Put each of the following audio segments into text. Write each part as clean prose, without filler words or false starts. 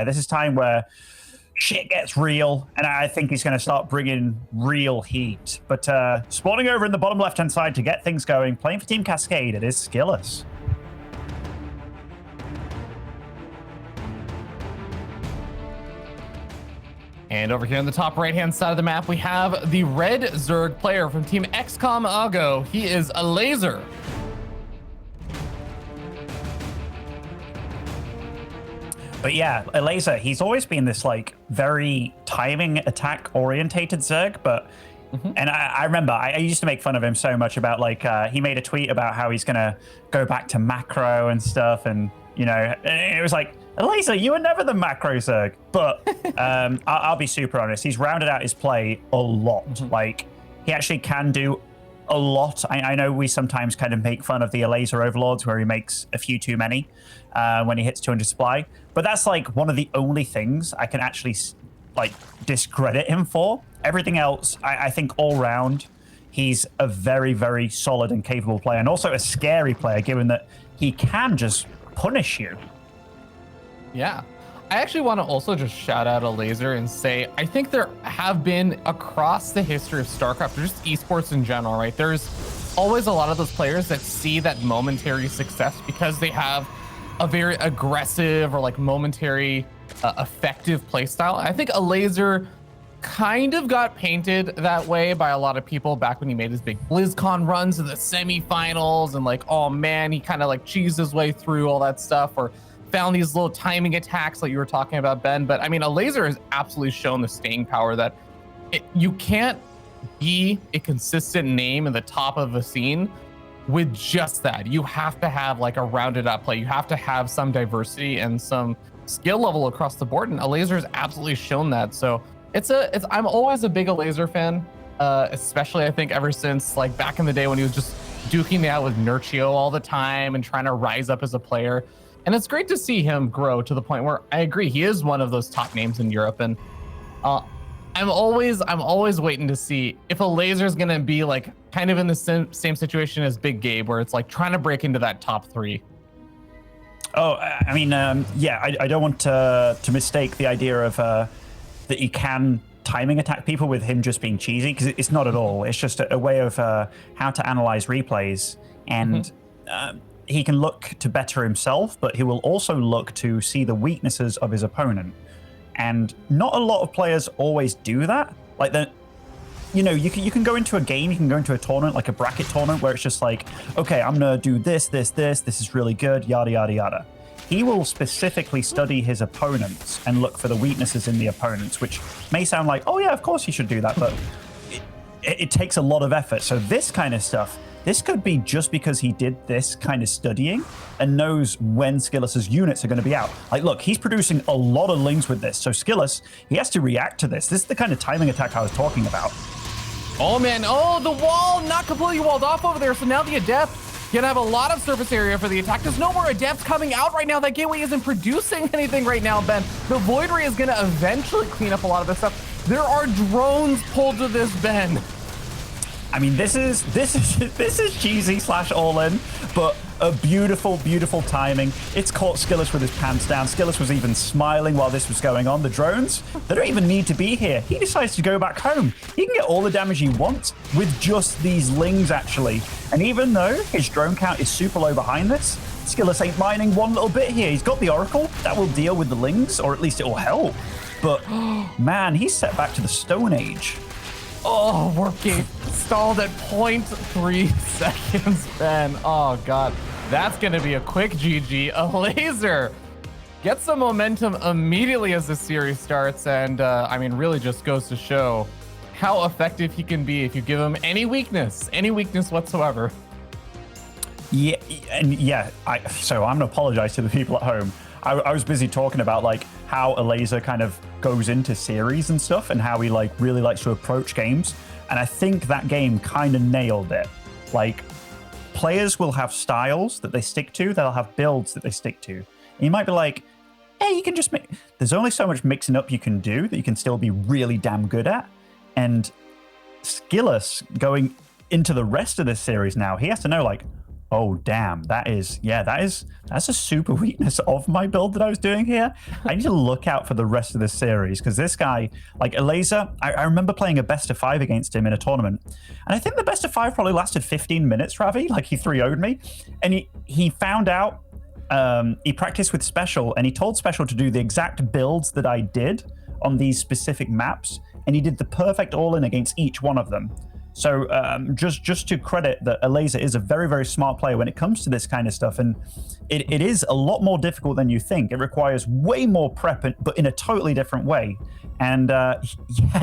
this is time where shit gets real, and I think he's going to start bringing real heat. But spawning over in the bottom left-hand side to get things going, playing for Team Cascade, it is Skillous. And over here on the top right-hand side of the map, we have the red Zerg player from Team XCOM Ago. He is a laser. But yeah, a laser, he's always been this like very timing attack orientated Zerg, but and I remember I used to make fun of him so much about like he made a tweet about how he's gonna go back to macro and stuff, and you know, it was like, Laser, you were never the macro Zerg. But I'll be super honest, he's rounded out his play a lot. Like he actually can do a lot. I know we sometimes kind of make fun of the laser overlords where he makes a few too many when he hits 200 supply, but that's like one of the only things I can actually like discredit him for. Everything else, I think all round, he's a very, very solid and capable player, and also a scary player, given that he can just punish you. Yeah. I actually want to also just shout out a laser and say, I think there have been across the history of StarCraft, or just esports in general, right? There's always a lot of those players that see that momentary success because they have a very aggressive or like momentary effective playstyle. I think a laser kind of got painted that way by a lot of people back when he made his big BlizzCon runs to the semifinals, and like, oh man, he kind of like cheesed his way through all that stuff, or found these little timing attacks like you were talking about, Ben. But I mean, a laser has absolutely shown the staying power that you can't be a consistent name in the top of a scene with just that. You have to have like a rounded up play. You have to have some diversity and some skill level across the board, and a laser has absolutely shown that. So I'm always a big a laser fan, especially I think ever since like back in the day when he was just duking it out with Nurchio all the time and trying to rise up as a player. And it's great to see him grow to the point where I agree he is one of those top names in Europe. And I'm always waiting to see if a laser is going to be like kind of in the same situation as Big Gabe, where it's like trying to break into that top 3. Oh, I mean, yeah, I don't want to mistake the idea of that you can timing attack people with him just being cheesy, because it's not at all. It's just a way of how to analyze replays, and he can look to better himself, but he will also look to see the weaknesses of his opponent. And not a lot of players always do that. Like you know, you can go into a game, you can go into a tournament, like a bracket tournament, where it's just like, okay, I'm gonna do this is really good, yada, yada, yada. He will specifically study his opponents and look for the weaknesses in the opponents, which may sound like, oh yeah, of course he should do that, but it takes a lot of effort. So this kind of stuff, this could be just because he did this kind of studying and knows when Skillus's units are going to be out. Like, look, he's producing a lot of lings with this. So Skillus, he has to react to this. This is the kind of timing attack I was talking about. Oh man, oh, the wall not completely walled off over there. So now the Adept gonna have a lot of surface area for the attack. There's no more Adepts coming out right now. That gateway isn't producing anything right now, Ben. The Void Ray is gonna eventually clean up a lot of this stuff. There are drones pulled to this, Ben. I mean, this is cheesy / all-in, but a beautiful, beautiful timing. It's caught Skillus with his pants down. Skillus was even smiling while this was going on. The drones, they don't even need to be here. He decides to go back home. He can get all the damage he wants with just these lings, actually. And even though his drone count is super low behind this, Skillus ain't mining one little bit here. He's got the Oracle. That will deal with the lings, or at least it will help. But, man, he's set back to the Stone Age. Oh, working stalled at 0.3 seconds, Ben. Oh, God. That's going to be a quick GG. A laser gets some momentum immediately as the series starts. And, I mean, really just goes to show how effective he can be if you give him any weakness whatsoever. Yeah, and yeah, so I'm going to apologize to the people at home. I was busy talking about like how a laser kind of goes into series and stuff, and how he like really likes to approach games. And I think that game kind of nailed it. Like, players will have styles that they stick to. They'll have builds that they stick to. And you might be like, hey, you can just make... There's only so much mixing up you can do that you can still be really damn good at. And Skillus going into the rest of this series now, he has to know like, Oh, damn. That's a super weakness of my build that I was doing here. I need to look out for the rest of this series because this guy, like Elazer, I remember playing a best of 5 against him in a tournament. And I think the best of 5 probably lasted 15 minutes, Ravi. Like he 3-0'd me. And he found out, he practiced with Special and he told Special to do the exact builds that I did on these specific maps. And he did the perfect all-in against each one of them. So just to credit that Elazer is a very, very smart player when it comes to this kind of stuff. And it is a lot more difficult than you think. It requires way more prep, but in a totally different way. And yeah,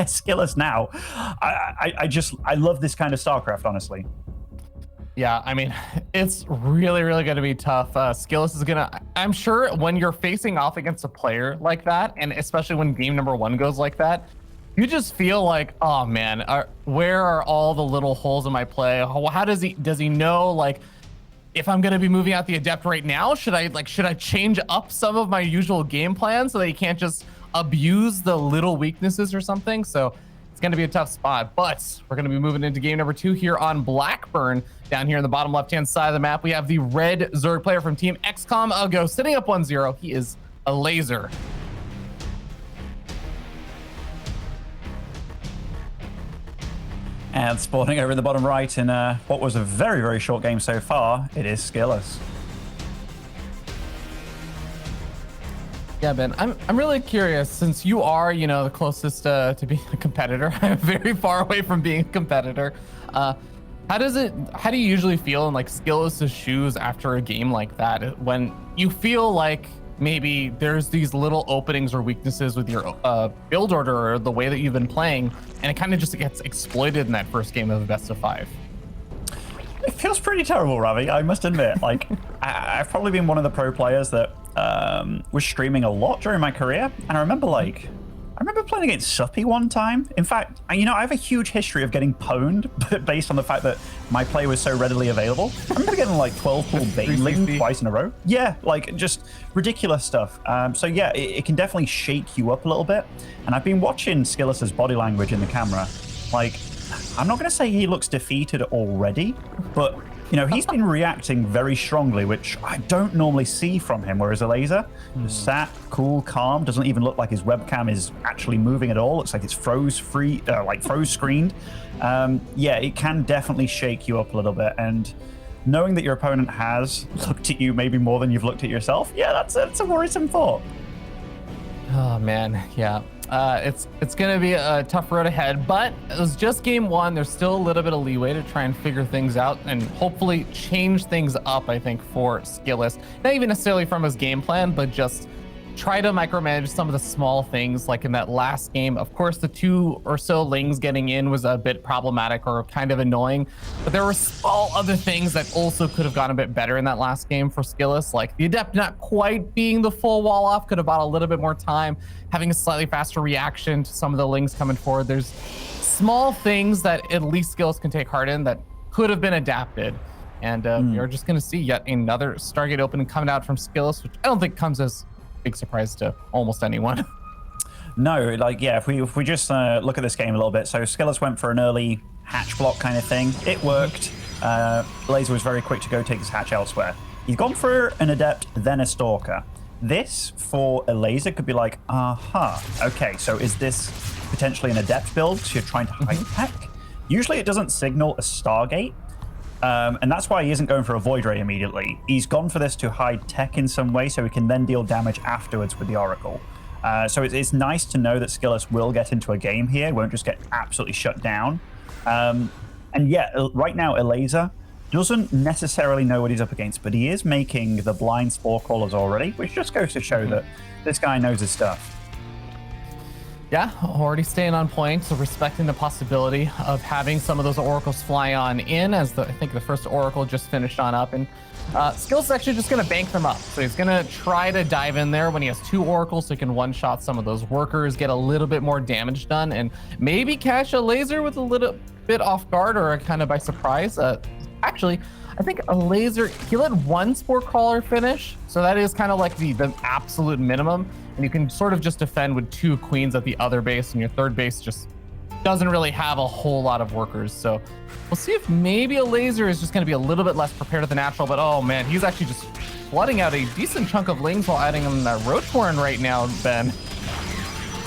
Skillous now. I love this kind of StarCraft, honestly. Yeah, I mean, it's really, really going to be tough. Skillous is going to, I'm sure when you're facing off against a player like that, and especially when game number 1 goes like that, you just feel like, oh man, where are all the little holes in my play? How does he know, like, if I'm gonna be moving out the Adept right now? Should I change up some of my usual game plan so that he can't just abuse the little weaknesses or something? So it's gonna be a tough spot, but we're gonna be moving into game number 2 here on Blackburn. Down here in the bottom left-hand side of the map, we have the red Zerg player from Team XCOM Ugo sitting up 1-0. He is Elazer. And spawning over in the bottom right in what was a very, very short game so far, it is Skillous. Yeah, Ben, I'm really curious, since you are, the closest to being a competitor. I'm very far away from being a competitor. How do you usually feel in like Skillous' shoes after a game like that, when you feel like maybe there's these little openings or weaknesses with your build order or the way that you've been playing, and it kind of just gets exploited in that first game of a best of 5? It feels pretty terrible, Ravi, I must admit. Like, I've probably been one of the pro players that was streaming a lot during my career, and I remember playing against Suppy one time. In fact, I have a huge history of getting pwned based on the fact that my play was so readily available. I remember getting like 12 pull Baneling twice in a row. Yeah, like just ridiculous stuff. So yeah, it can definitely shake you up a little bit. And I've been watching Skillous' body language in the camera. Like, I'm not going to say he looks defeated already, but he's been reacting very strongly, which I don't normally see from him, whereas Elazer, just sat, cool, calm, doesn't even look like his webcam is actually moving at all. Looks like it's froze screened. Yeah, it can definitely shake you up a little bit. And knowing that your opponent has looked at you maybe more than you've looked at yourself, yeah, that's a worrisome thought. Oh man, yeah. It's gonna be a tough road ahead, but it was just game 1. There's still a little bit of leeway to try and figure things out and hopefully change things up, I think, for Skillous. Not even necessarily from his game plan, but just try to micromanage some of the small things. Like in that last game, of course, the 2 or so lings getting in was a bit problematic or kind of annoying, but there were small other things that also could have gone a bit better in that last game for Skillous, like the Adept not quite being the full wall off, could have bought a little bit more time, having a slightly faster reaction to some of the lings coming forward. There's small things that at least Skillous can take heart in that could have been adapted. And you're just going to see yet another Stargate opening coming out from Skillous, which I don't think comes as big surprise to almost anyone. No, like, yeah, if we just look at this game a little bit. So Skillous went for an early hatch block kind of thing. It worked. Elazer was very quick to go take his hatch elsewhere. He's gone for an Adept, then a Stalker. This, for Elazer, could be like, okay, so is this potentially an Adept build? So you're trying to hide tech? Usually it doesn't signal a Stargate. And that's why he isn't going for a Void Ray immediately. He's gone for this to hide tech in some way so he can then deal damage afterwards with the Oracle. So it's nice to know that Skillous will get into a game here, won't just get absolutely shut down. And yeah, right now Elazer doesn't necessarily know what he's up against, but he is making the blind Spore Crawlers already, which just goes to show that this guy knows his stuff. Yeah, already staying on point, so respecting the possibility of having some of those oracles fly on in, as I think the first oracle just finished on up, and Skillous is actually just going to bank them up. So he's going to try to dive in there when he has 2 oracles, so he can one-shot some of those workers, get a little bit more damage done, and maybe catch a Elazer with a little bit off guard or kind of by surprise. Actually, I think Elazer, he let 1 Spore Crawler finish, so that is kind of like the absolute minimum. And you can sort of just defend with 2 queens at the other base, and your third base just doesn't really have a whole lot of workers. So we'll see if maybe a laser is just going to be a little bit less prepared than natural. But oh man, he's actually just flooding out a decent chunk of lings while adding him that roach horn right now, Ben.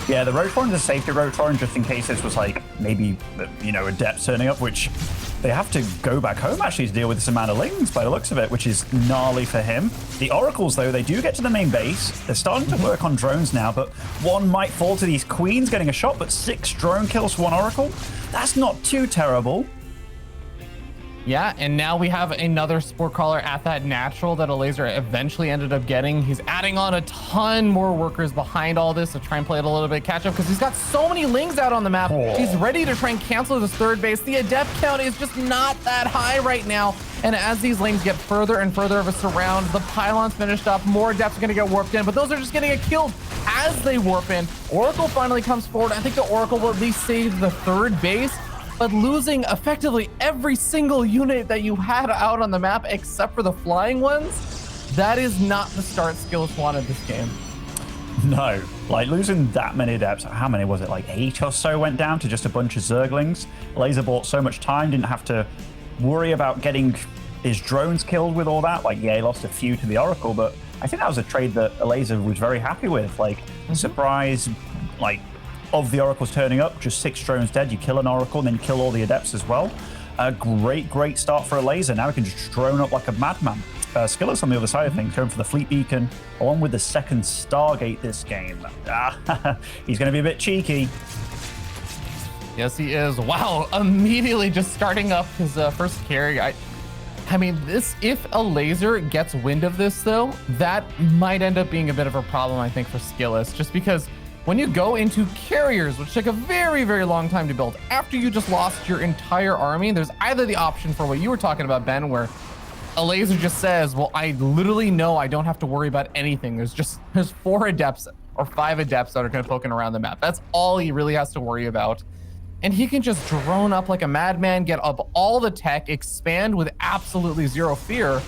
Yeah, the roach horn is a safety roach horn just in case this was like maybe, you know, a depth turning up, which they have to go back home actually to deal with this amount of lings by the looks of it, which is gnarly for him. The oracles, though, they do get to the main base. They're starting to work on drones now, but one might fall to these queens getting a shot, but 6 drone kills for 1 oracle. That's not too terrible. Yeah, and now we have another sport caller at that natural that a laser eventually ended up getting. He's adding on a ton more workers behind all this to try and play it a little bit catch up because he's got so many lings out on the map. Oh. He's ready to try and cancel this third base. The adept count is just not that high right now. And as these lings get further and further of a surround, the pylon's finished up. More adepts are going to get warped in, but those are just going to get killed as they warp in. Oracle finally comes forward. I think the Oracle will at least save the third base. But losing effectively every single unit that you had out on the map except for the flying ones, that is not the start Skillous wanted this game. No, like losing that many adepts, how many was it? Like 8 or so went down to just a bunch of Zerglings. Laser bought so much time, didn't have to worry about getting his drones killed with all that. Like, yeah, he lost a few to the Oracle, but I think that was a trade that a Laser was very happy with. Like, surprise, like, of the oracles turning up, just 6 drones dead. You kill an oracle, and then you kill all the adepts as well. A great start for a laser. Now he can just drone up like a madman. Skillous on the other side of things, going for the fleet beacon, along with the second Stargate this game. He's going to be a bit cheeky. Yes, he is. Wow, immediately just starting up his first carry. I mean, this, if a laser gets wind of this, though, that might end up being a bit of a problem, I think, for Skillous, just because when you go into carriers, which take a very long time to build, after you just lost your entire army, there's either the option for what you were talking about, Ben, where a laser just says, well, I literally know I don't have to worry about anything. There's 4 adepts or 5 adepts that are going to poking around the map. That's all he really has to worry about. And he can just drone up like a madman, get up all the tech, expand with absolutely zero fear,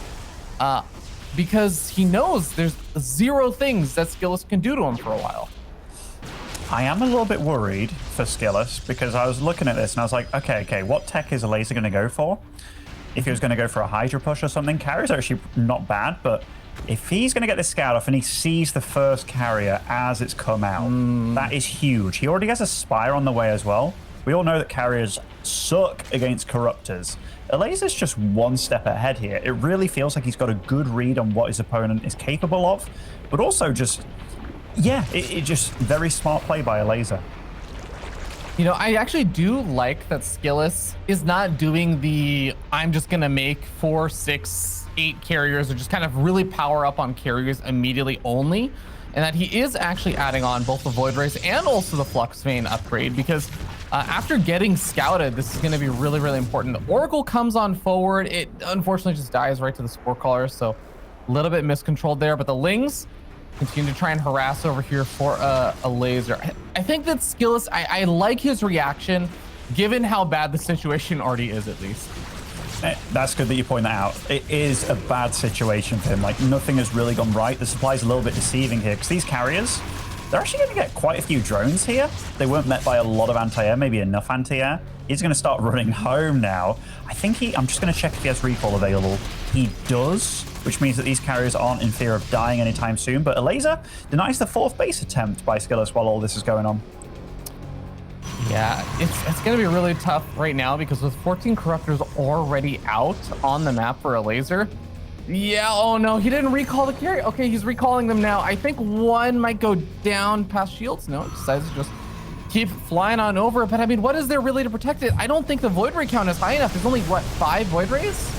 because he knows there's 0 things that Skillous can do to him for a while. I am a little bit worried for Skillous because I was looking at this and I was like, okay, what tech is a laser going to go for? If he was going to go for a Hydra push or something, carriers are actually not bad, but if he's going to get this scout off and he sees the first carrier as it's come out, that is huge. He already has a Spire on the way as well. We all know that carriers suck against corruptors. A laser's just 1 step ahead here. It really feels like he's got a good read on what his opponent is capable of, but also just... yeah, it just very smart play by a laser. You know, I actually do like that Skillous is not doing the I'm just gonna make 4, 6, 8 carriers or just kind of really power up on carriers immediately only, and that he is actually adding on both the Void Race and also the Flux Vein upgrade, because after getting scouted, this is going to be really important. The Oracle comes on forward. It unfortunately just dies right to the Spore Caller, so a little bit miscontrolled there, but the Lings continue to try and harass over here for a laser. I think that Skillous, I like his reaction, given how bad the situation already is, at least. That's good that you point that out. It is a bad situation for him. Like, nothing has really gone right. The supply's a little bit deceiving here, because these carriers, they're actually going to get quite a few drones here. They weren't met by a lot of anti-air, maybe enough anti-air. He's going to start running home now. I think I'm just going to check if he has recall available. He does, which means that these carriers aren't in fear of dying anytime soon. But a laser denies the 4th base attempt by Skillous while all this is going on. Yeah, it's going to be really tough right now, because with 14 Corruptors already out on the map for a laser. Yeah, oh no, he didn't recall the carry. Okay, he's recalling them now. I think one might go down past shields. No, it decides to just keep flying on over. But I mean, what is there really to protect it? I don't think the Void Ray count is high enough. There's only, what, 5 Void Rays?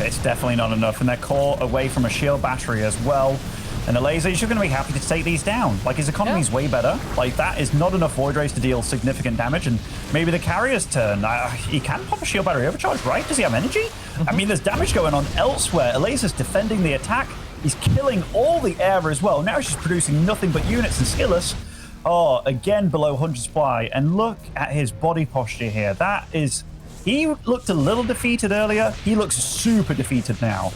It's definitely not enough, and they're caught away from a shield battery as well. And the laser, you're going to be happy to take these down. Like, his economy's way better. Like, that is not enough Void Rays to deal significant damage. And maybe the carrier's turn. He can pop a shield battery overcharge, right? Does he have energy? I mean, there's damage going on elsewhere. A laser's defending the attack. He's killing all the air as well. Now he's just producing nothing but units. And Skillous, oh, again below 100 supply. And look at his body posture here. That is... He looked a little defeated earlier. He looks super defeated now.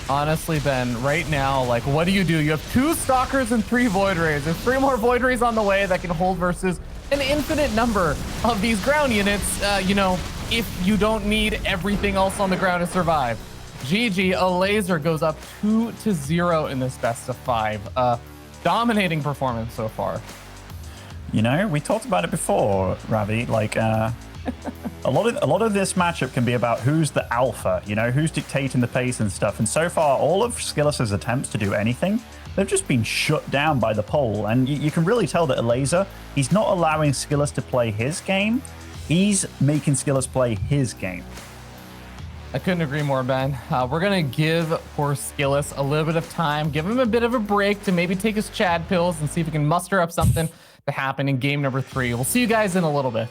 Honestly, Ben, right now, like, what do? You have 2 Stalkers and 3 Void Rays. There's 3 more Void Rays on the way that can hold versus an infinite number of these ground units, you know, if you don't need everything else on the ground to survive. GG, a laser goes up 2-0 in this best of 5. Dominating performance so far. You know, we talked about it before, Ravi. Like, a lot of this matchup can be about who's the alpha, you know, who's dictating the pace and stuff. And so far, all of Skillus's attempts to do anything, they've just been shut down by the poll. And you can really tell that Laser, he's not allowing Skillus to play his game. He's making Skillus play his game. I couldn't agree more, Ben. We're going to give poor Skillus a little bit of time, give him a bit of a break to maybe take his Chad pills and see if he can muster up something to happen in game number 3. We'll see you guys in a little bit.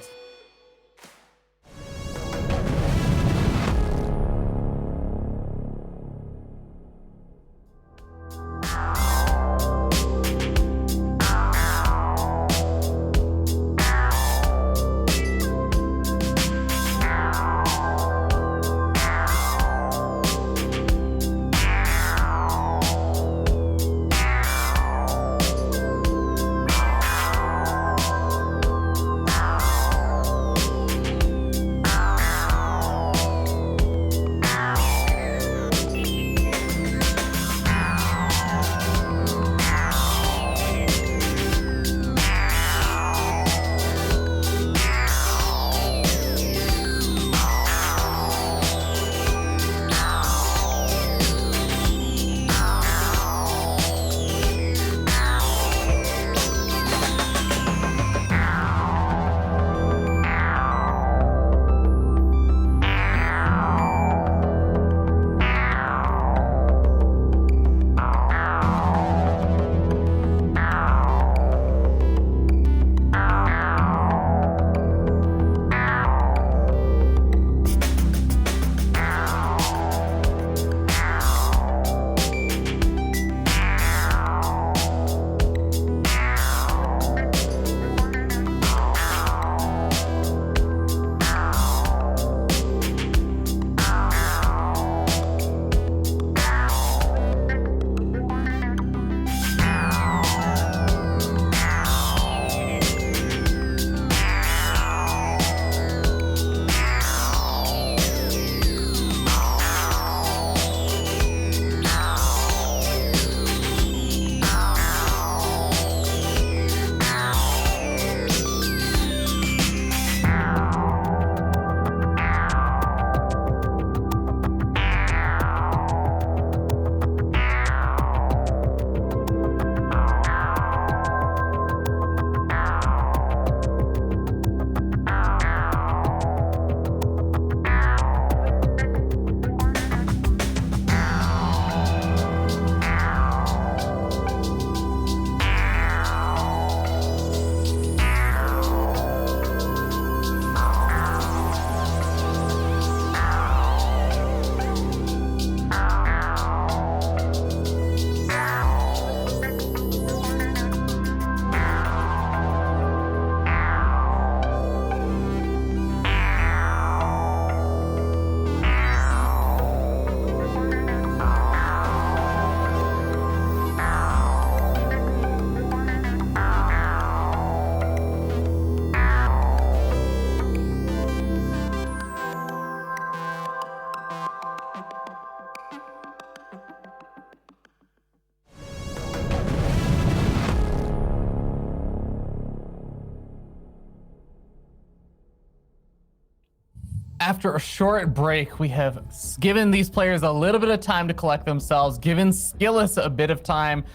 After a short break, we have given these players a little bit of time to collect themselves, given Skillus a bit of time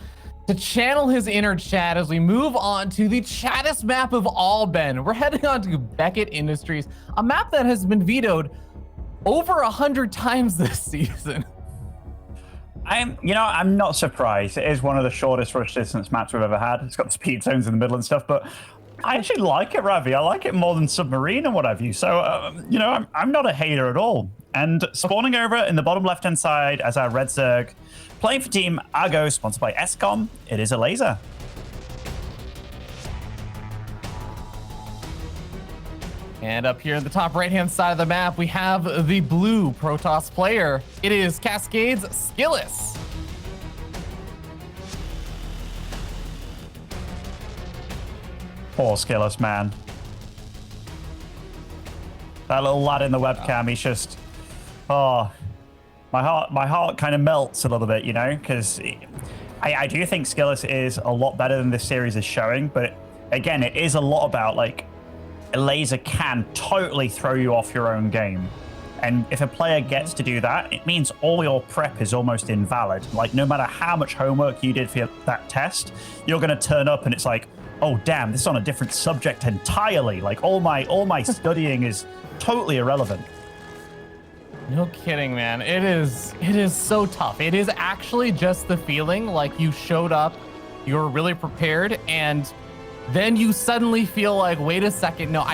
to channel his inner Chad as we move on to the chattest map of all, Ben. We're heading on to Beckett Industries, a map that has been vetoed over 100 times this season. I'm not surprised. It is one of the shortest rush distance maps we've ever had. It's got the speed zones in the middle and stuff, but I actually like it, Ravi. I like it more than Submarine and what have you. So, I'm not a hater at all. And spawning over in the bottom left-hand side as our Red Zerg, playing for Team Argo, sponsored by SCOM, it is a laser. And up here in the top right-hand side of the map, we have the blue Protoss player. It is Cascades Skillus. Poor Skillus, man. That little lad in the webcam, he's just, oh, my heart kind of melts a little bit, you know, because I do think Skillus is a lot better than this series is showing, but again, it is a lot about, like, a laser can totally throw you off your own game. And if a player gets to do that, it means all your prep is almost invalid. Like, no matter how much homework you did for that test, you're going to turn up and it's like, oh, damn, this is on a different subject entirely. Like, all my studying is totally irrelevant. No kidding, man. It is so tough. It is actually just the feeling like you showed up, you were really prepared, and then you suddenly feel like, wait a second, no,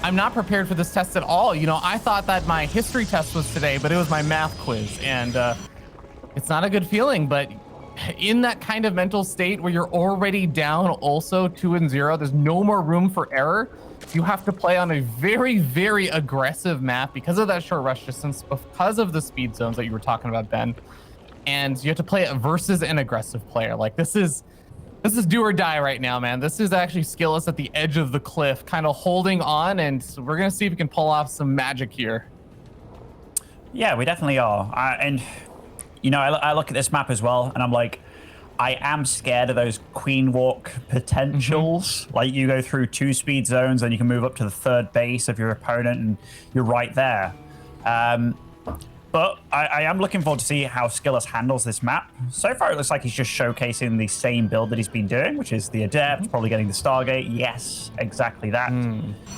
I'm not prepared for this test at all. You know, I thought that my history test was today, but it was my math quiz, and it's not a good feeling. But in that kind of mental state where you're already down also 2-0, there's no more room for error. You have to play on a very, very aggressive map because of that short rush distance, because of the speed zones that you were talking about, Ben. And you have to play it versus an aggressive player. Like, this is do or die right now, man. This is actually Skillus at the edge of the cliff, kind of holding on, and we're going to see if we can pull off some magic here. Yeah, we definitely are. And, you know, I look at this map as well, and I'm like, I am scared of those queen walk potentials. Like, you go through 2 speed zones, and you can move up to the 3rd base of your opponent, and you're right there. But I am looking forward to see how Skillus handles this map. So far, it looks like he's just showcasing the same build that he's been doing, which is the Adept, probably getting the Stargate. Yes, exactly that.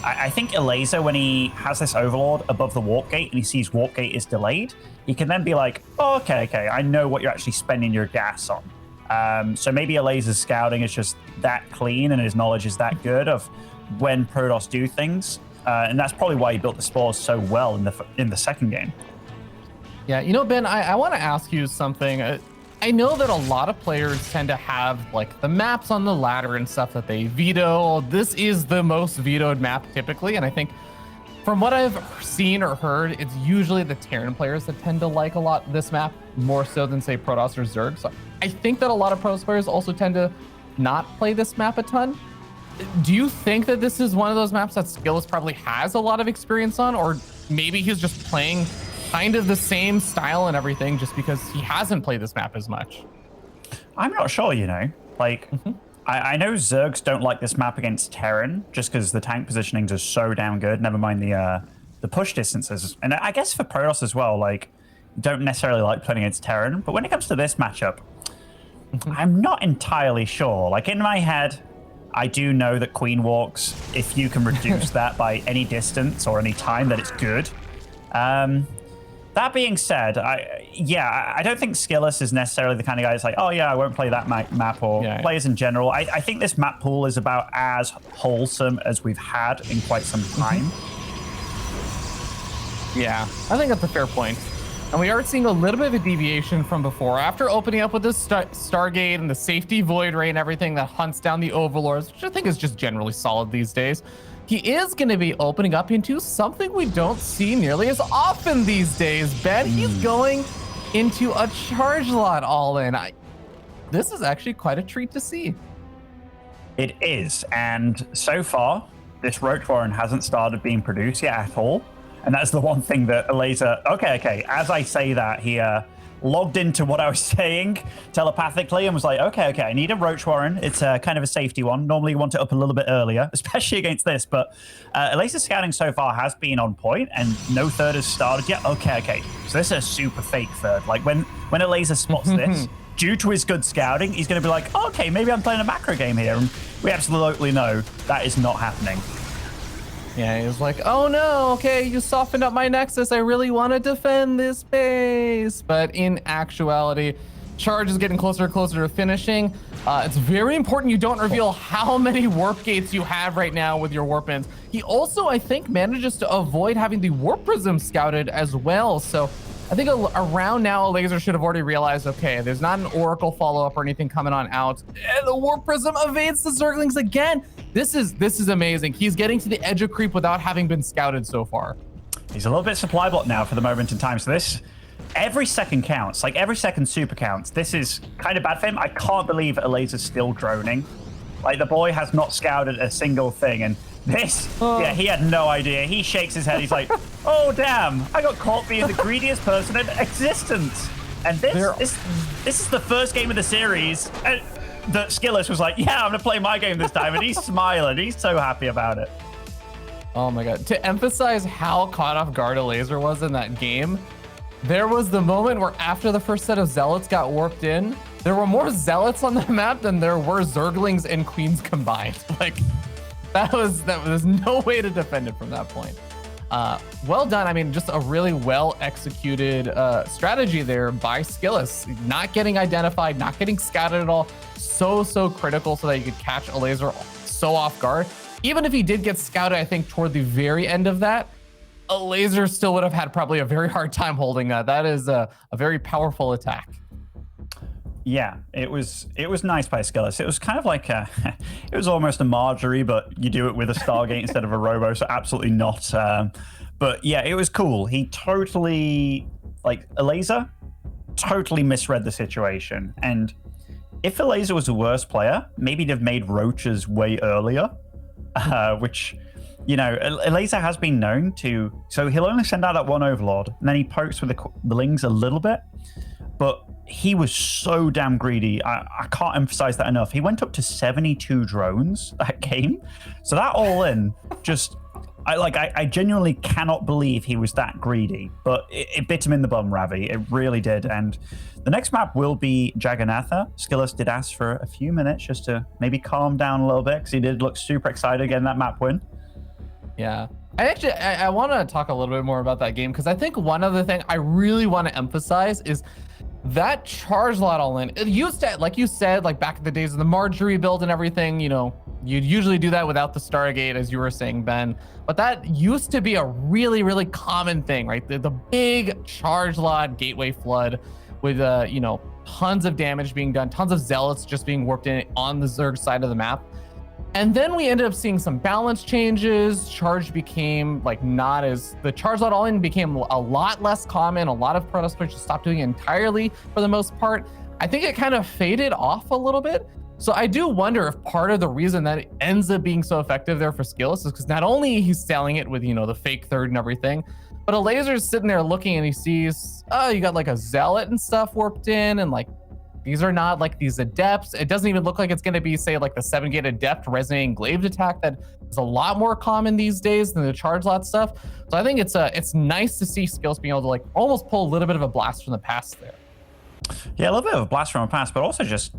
I think Elazer, when he has this Overlord above the Warp Gate and he sees Warp Gate is delayed, he can then be like, oh, okay, I know what you're actually spending your gas on. So maybe Elazer's scouting is just that clean and his knowledge is that good of when Protoss do things. And that's probably why he built the Spores so well in the second game. Yeah, you know, Ben, I want to ask you something. I know that a lot of players tend to have, like, the maps on the ladder and stuff that they veto. This is the most vetoed map typically, and I think from what I've seen or heard, it's usually the Terran players that tend to like a lot this map, more so than, say, Protoss or Zerg. So I think that a lot of Protoss players also tend to not play this map a ton. Do you think that this is one of those maps that Skillus probably has a lot of experience on, or maybe he's just playing kind of the same style and everything just because he hasn't played this map as much? I'm not sure, you know. Like, I know Zergs don't like this map against Terran just because the tank positionings are so damn good, never mind the push distances. And I guess for Protoss as well, like, don't necessarily like playing against Terran. But when it comes to this matchup, I'm not entirely sure. Like, in my head, I do know that Queen walks, if you can reduce that by any distance or any time, that it's good. That being said, I don't think Skillus is necessarily the kind of guy that's like, oh yeah, I won't play that map, or players in general. I think this map pool is about as wholesome as we've had in quite some time. Yeah, I think that's a fair point. And we are seeing a little bit of a deviation from before. After opening up with the Stargate and the safety void ray and everything that hunts down the Overlords, which I think is just generally solid these days, he is going to be opening up into something we don't see nearly as often these days, Ben. He's going into a charge lot all in. This is actually quite a treat to see. It is, and so far, this Roach Warren hasn't started being produced yet at all. And that's the one thing that Elazer... Okay. As I say that, he logged into what I was saying telepathically and was like, okay, I need a Roach Warren. It's kind of a safety one. Normally you want it up a little bit earlier, especially against this. But Elazer's scouting so far has been on point, and no third has started yet. Okay. So this is a super fake third. Like, when Elazer spots this, due to his good scouting, he's going to be like, oh, okay, maybe I'm playing a macro game here. And we absolutely know that is not happening. Yeah, he was like, oh no, okay, you softened up my Nexus. I really want to defend this base. But in actuality, charge is getting closer and closer to finishing. It's very important you don't reveal how many warp gates you have right now with your warp ends. He also, I think, manages to avoid having the warp prism scouted as well. So I think around now, Elazer should have already realized, okay, there's not an Oracle follow-up or anything coming on out. And the warp prism evades the Zerglings again. This is amazing. He's getting to the edge of creep without having been scouted so far. He's a little bit supply blocked now for the moment in time. So this, every second counts. Like, every second super counts. This is kind of bad for him. I can't believe Elazer's still droning. Like, the boy has not scouted a single thing, and this, yeah, he had no idea. He shakes his head. He's like, oh, damn, I got caught being the greediest person in existence. And this is the first game of the series that Skillous was like, yeah, I'm going to play my game this time. And he's smiling. He's so happy about it. Oh, my God. To emphasize how caught off guard a laser was in that game, there was the moment where after the first set of Zealots got warped in, there were more Zealots on the map than there were Zerglings and Queens combined. Like, that was no way to defend it from that point. Well done. I mean, just a really well executed strategy there by Skillous. Not getting identified, not getting scouted at all. So critical so that you could catch a laser so off guard. Even if he did get scouted, I think toward the very end of that, a laser still would have had probably a very hard time holding that. That is a very powerful attack. Yeah, it was nice by Skillous. It was kind of like it was almost a Marjorie, but you do it with a Stargate instead of a Robo, so absolutely not. But yeah, it was cool. He totally, like, a laser totally misread the situation. And if a laser was a worse player, maybe they've made roaches way earlier, which, you know, Laser has been known to, so he'll only send out that one Overlord, and then he pokes with the Lings a little bit, but he was so damn greedy. I can't emphasize that enough. He went up to 72 drones that game. So that all in, just, I genuinely cannot believe he was that greedy, but it bit him in the bum, Ravi. It really did. And the next map will be Jagannatha. Skillous did ask for a few minutes just to maybe calm down a little bit, because he did look super excited getting that map win. Yeah. I want to talk a little bit more about that game, because I think one other thing I really want to emphasize is that charge lot all in. It used to, like you said, like back in the days of the Marjorie build and everything, you know, you'd usually do that without the Stargate, as you were saying, Ben. But that used to be a really common thing, right? The big charge lot gateway flood with, you know, tons of damage being done, tons of Zealots just being warped in on the Zerg side of the map. And then we ended up seeing some balance changes. Charge became like not as, the charge lot all in became a lot less common. A lot of Protoss players just stopped doing it entirely for the most part. I think it kind of faded off a little bit. So I do wonder if part of the reason that it ends up being so effective there for Skillous is because not only he's selling it with, you know, the fake third and everything, but a laser's sitting there looking and he sees, oh, you got like a Zealot and stuff warped in, and like, these are not like these adepts. It doesn't even look like it's going to be, say, like the 7-gate adept resonating glaive attack that is a lot more common these days than the charge lot stuff. So I think it's nice to see Skillous being able to like almost pull a little bit of a blast from the past there. Yeah, a little bit of a blast from the past, but also just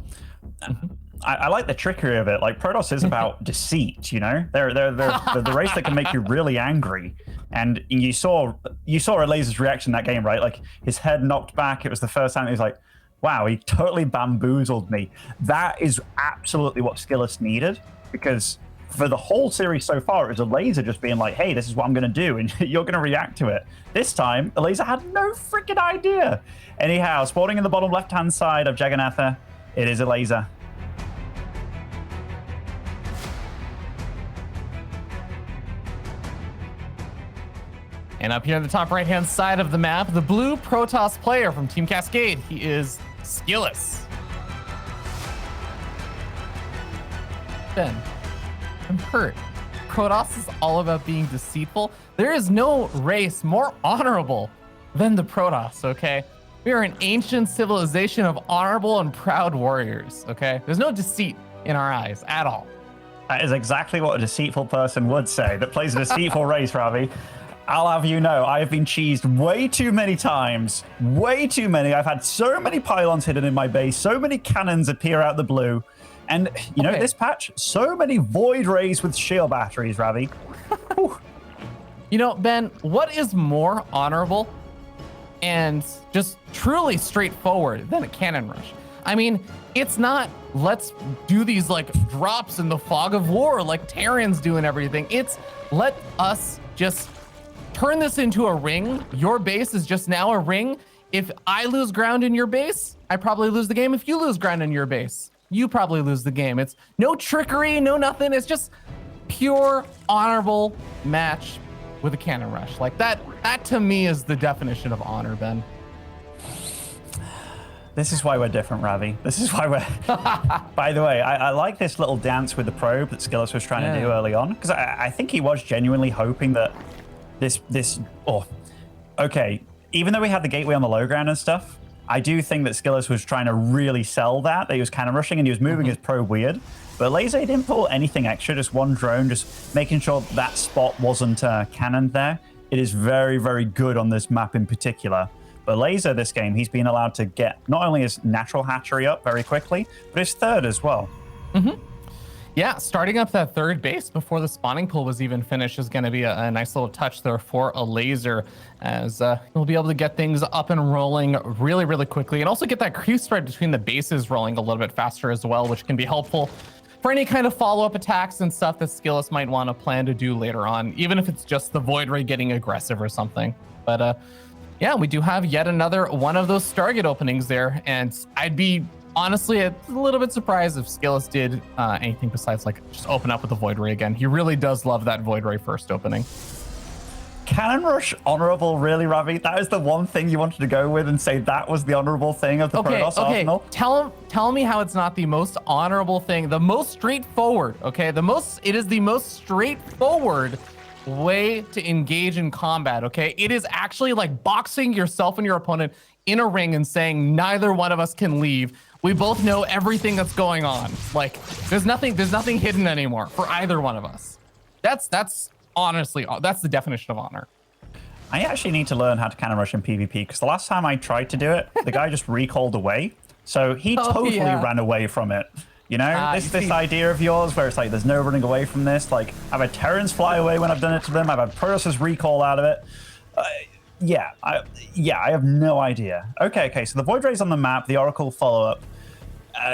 I like the trickery of it. Like, Protoss is about deceit, you know? They're the race that can make you really angry. And you saw a laser's reaction in that game, right? Like, his head knocked back. It was the first time he was like, wow, he totally bamboozled me. That is absolutely what Skillous needed, because for the whole series so far, it was a laser just being like, hey, this is what I'm going to do, and you're going to react to it. This time, the laser had no freaking idea. Anyhow, spawning in the bottom left-hand side of Jagannatha, it is a laser. And up here in the top right-hand side of the map, the blue Protoss player from Team Cascade, he is Skillous. Ben, I'm hurt. Protoss is all about being deceitful. There is no race more honorable than the Protoss, okay? We are an ancient civilization of honorable and proud warriors, okay? There's no deceit in our eyes at all. That is exactly what a deceitful person would say that plays a deceitful race, Ravi. I'll have you know, I have been cheesed way too many times. Way too many. I've had so many pylons hidden in my base, so many cannons appear out the blue. And, you know, this patch, so many void rays with shield batteries, Ravi. You know, Ben, what is more honorable and just truly straightforward than a cannon rush? I mean, it's not, let's do these like drops in the fog of war like Terrans do and everything. It's let us just turn this into a ring. Your base is just now a ring. If I lose ground in your base, I probably lose the game. If you lose ground in your base, you probably lose the game. It's no trickery, no nothing. It's just pure honorable match with a cannon rush. Like that to me is the definition of honor, Ben. This is why we're different, Ravi. This is why we're... By the way, I like this little dance with the probe that Skillus was trying to do early on, because I think he was genuinely hoping that okay, even though we had the gateway on the low ground and stuff, I do think that Skillus was trying to really sell that he was cannon rushing and he was moving his probe weird. But Laser didn't pull anything extra, just one drone, just making sure that spot wasn't cannoned there. It is very, very good on this map in particular. But Laser this game, he's been allowed to get not only his natural hatchery up very quickly, but his third as well. Yeah, starting up that third base before the spawning pool was even finished is going to be a nice little touch there for a Laser, as he'll be able to get things up and rolling really, really quickly, and also get that creep spread between the bases rolling a little bit faster as well, which can be helpful for any kind of follow-up attacks and stuff that Skillus might want to plan to do later on, even if it's just the Void Ray getting aggressive or something. But yeah, we do have yet another one of those Stargate openings there, and I'd be honestly a little bit surprised if Skillus did anything besides like just open up with the Void Ray again. He really does love that Void Ray first opening. Cannon Rush honorable, really, Ravi? That is the one thing you wanted to go with and say that was the honorable thing of the Protoss arsenal? Tell me how it's not the most honorable thing, the most straightforward, okay? It is the most straightforward way to engage in combat, okay? It is actually like boxing yourself and your opponent in a ring and saying neither one of us can leave. We both know everything that's going on. Like there's nothing hidden anymore for either one of us. That's honestly, that's the definition of honor. I actually need to learn how to cannon rush in PvP, because the last time I tried to do it, the guy just recalled away. So he totally ran away from it. You know, this idea of yours where it's like, there's no running away from this. Like, I've had Terrans fly away when I've done it to them. I've had Protoss recall out of it. I have no idea. Okay, so the Void Ray's on the map, the Oracle follow-up.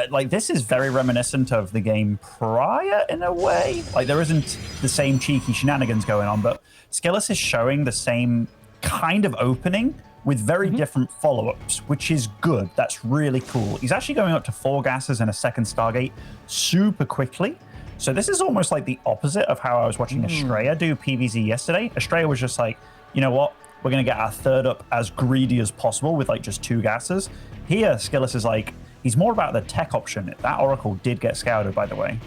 Like, this is very reminiscent of the game prior in a way. Like, there isn't the same cheeky shenanigans going on, but Skillus is showing the same kind of opening with very different follow-ups, which is good. That's really cool. He's actually going up to 4 gases and a second Stargate super quickly. So this is almost like the opposite of how I was watching Estrella do PvZ yesterday. Estrella was just like, you know what? We're going to get our third up as greedy as possible with like just 2 gases. Here, Skillus is like, he's more about the tech option. That Oracle did get scouted, by the way.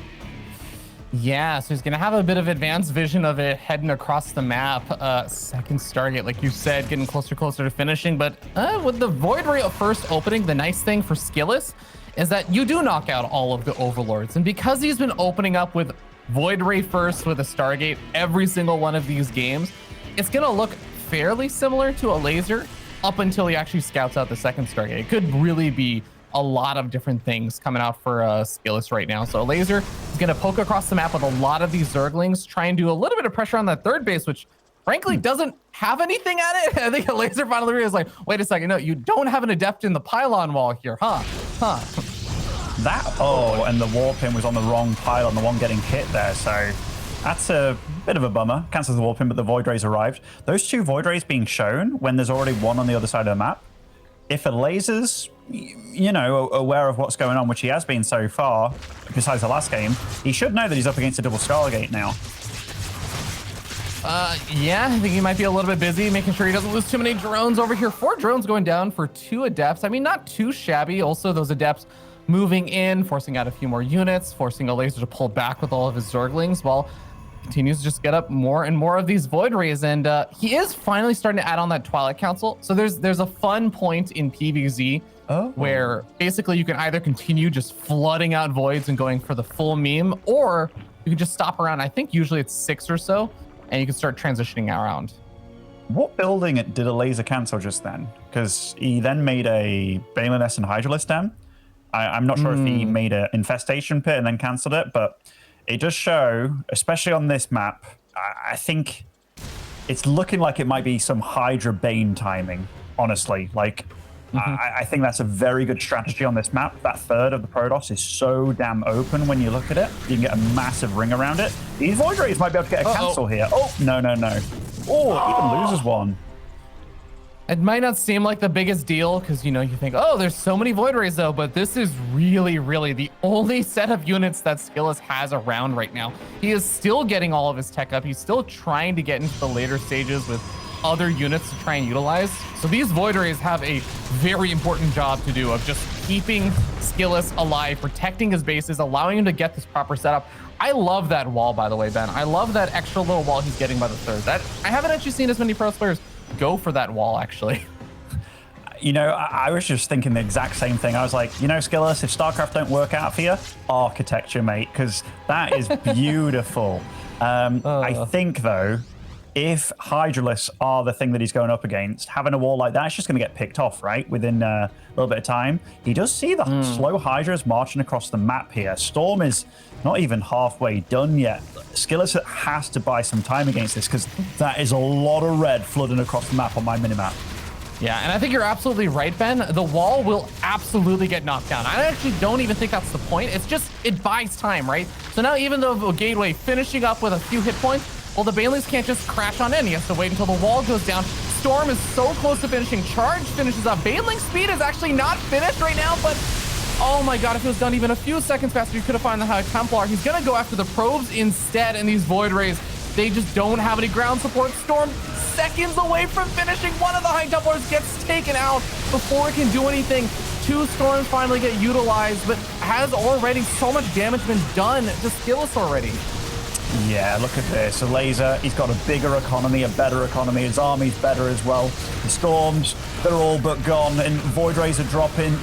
Yeah, so he's going to have a bit of advanced vision of it heading across the map. Second Stargate, like you said, getting closer to finishing. But with the Void Ray first opening, the nice thing for Skillus is that you do knock out all of the Overlords. And because he's been opening up with Void Ray first with a Stargate every single one of these games, it's going to look fairly similar to a Laser up until he actually scouts out the second Stargate. It could really be a lot of different things coming out for Skillus right now. So a Laser is going to poke across the map with a lot of these Zerglings, try and do a little bit of pressure on that third base, which frankly doesn't have anything at it. I think a Laser finally realized, like, wait a second, no, you don't have an Adept in the pylon wall here, huh? And the Warpin was on the wrong pylon, the one getting hit there, so that's a bit of a bummer. Cancels the Warpin, but the Void Rays arrived. Those 2 Void Rays being shown when there's already one on the other side of the map. If a Laser's, you know, aware of what's going on, which he has been so far, besides the last game, he should know that he's up against a double Stargate now. Yeah, I think he might be a little bit busy making sure he doesn't lose too many drones over here. 4 drones going down for 2 Adepts. I mean, not too shabby. Also, those Adepts moving in, forcing out a few more units, forcing a Laser to pull back with all of his Zerglings, while continues to just get up more and more of these Void Rays, and he is finally starting to add on that Twilight Council. So there's a fun point in PvZ where basically you can either continue just flooding out Voids and going for the full meme, or you can just stop around, I think usually it's 6 or so, and you can start transitioning around. What building did a Laser cancel just then? Because he then made a Baliness and Hydralisk dam. I'm not sure if he made an Infestation Pit and then canceled it, but it does show, especially on this map, I think it's looking like it might be some Hydra Bane timing, honestly. Like, I think that's a very good strategy on this map. That third of the Protoss is so damn open when you look at it. You can get a massive ring around it. These Void Rays might be able to get a cancel here. Oh, no. Oh, even loses one. It might not seem like the biggest deal because, you know, you think, oh, there's so many Void Rays though, but this is really, really the only set of units that Skillus has around right now. He is still getting all of his tech up. He's still trying to get into the later stages with other units to try and utilize. So these Void Rays have a very important job to do of just keeping Skillous alive, protecting his bases, allowing him to get this proper setup. I love that wall, by the way, Ben. I love that extra little wall he's getting by the third. That I haven't actually seen as many pro players go for that wall, actually. You know, I was just thinking the exact same thing. I was like, you know, Skillous, if StarCraft don't work out for you, architecture, mate, because that is beautiful. I think, though, if Hydralisks are the thing that he's going up against, having a wall like that is just going to get picked off, right, within a little bit of time. He does see the slow Hydras marching across the map here. Storm is not even halfway done yet. Skillous has to buy some time against this because that is a lot of red flooding across the map on my minimap. Yeah, and I think you're absolutely right, Ben. The wall will absolutely get knocked down. I actually don't even think that's the point. It's just, it buys time, right? So now even though the Gateway finishing up with a few hit points, well, the Banelings can't just crash on in. He has to wait until the wall goes down. Storm is so close to finishing. Charge finishes up. Baneling speed is actually not finished right now, but oh my god, if it was done even a few seconds faster, you could have found the High Templar. He's gonna go after the probes instead, and these Void Rays, they just don't have any ground support. Storm seconds away from finishing. One of the High Templars gets taken out before it can do anything. Two Storms finally get utilized, but has already so much damage been done to Skillous already. Yeah, look at this. A laser, he's got a bigger economy, a better economy. His army's better as well. The Storms, they're all but gone, and Void Rays are dropping.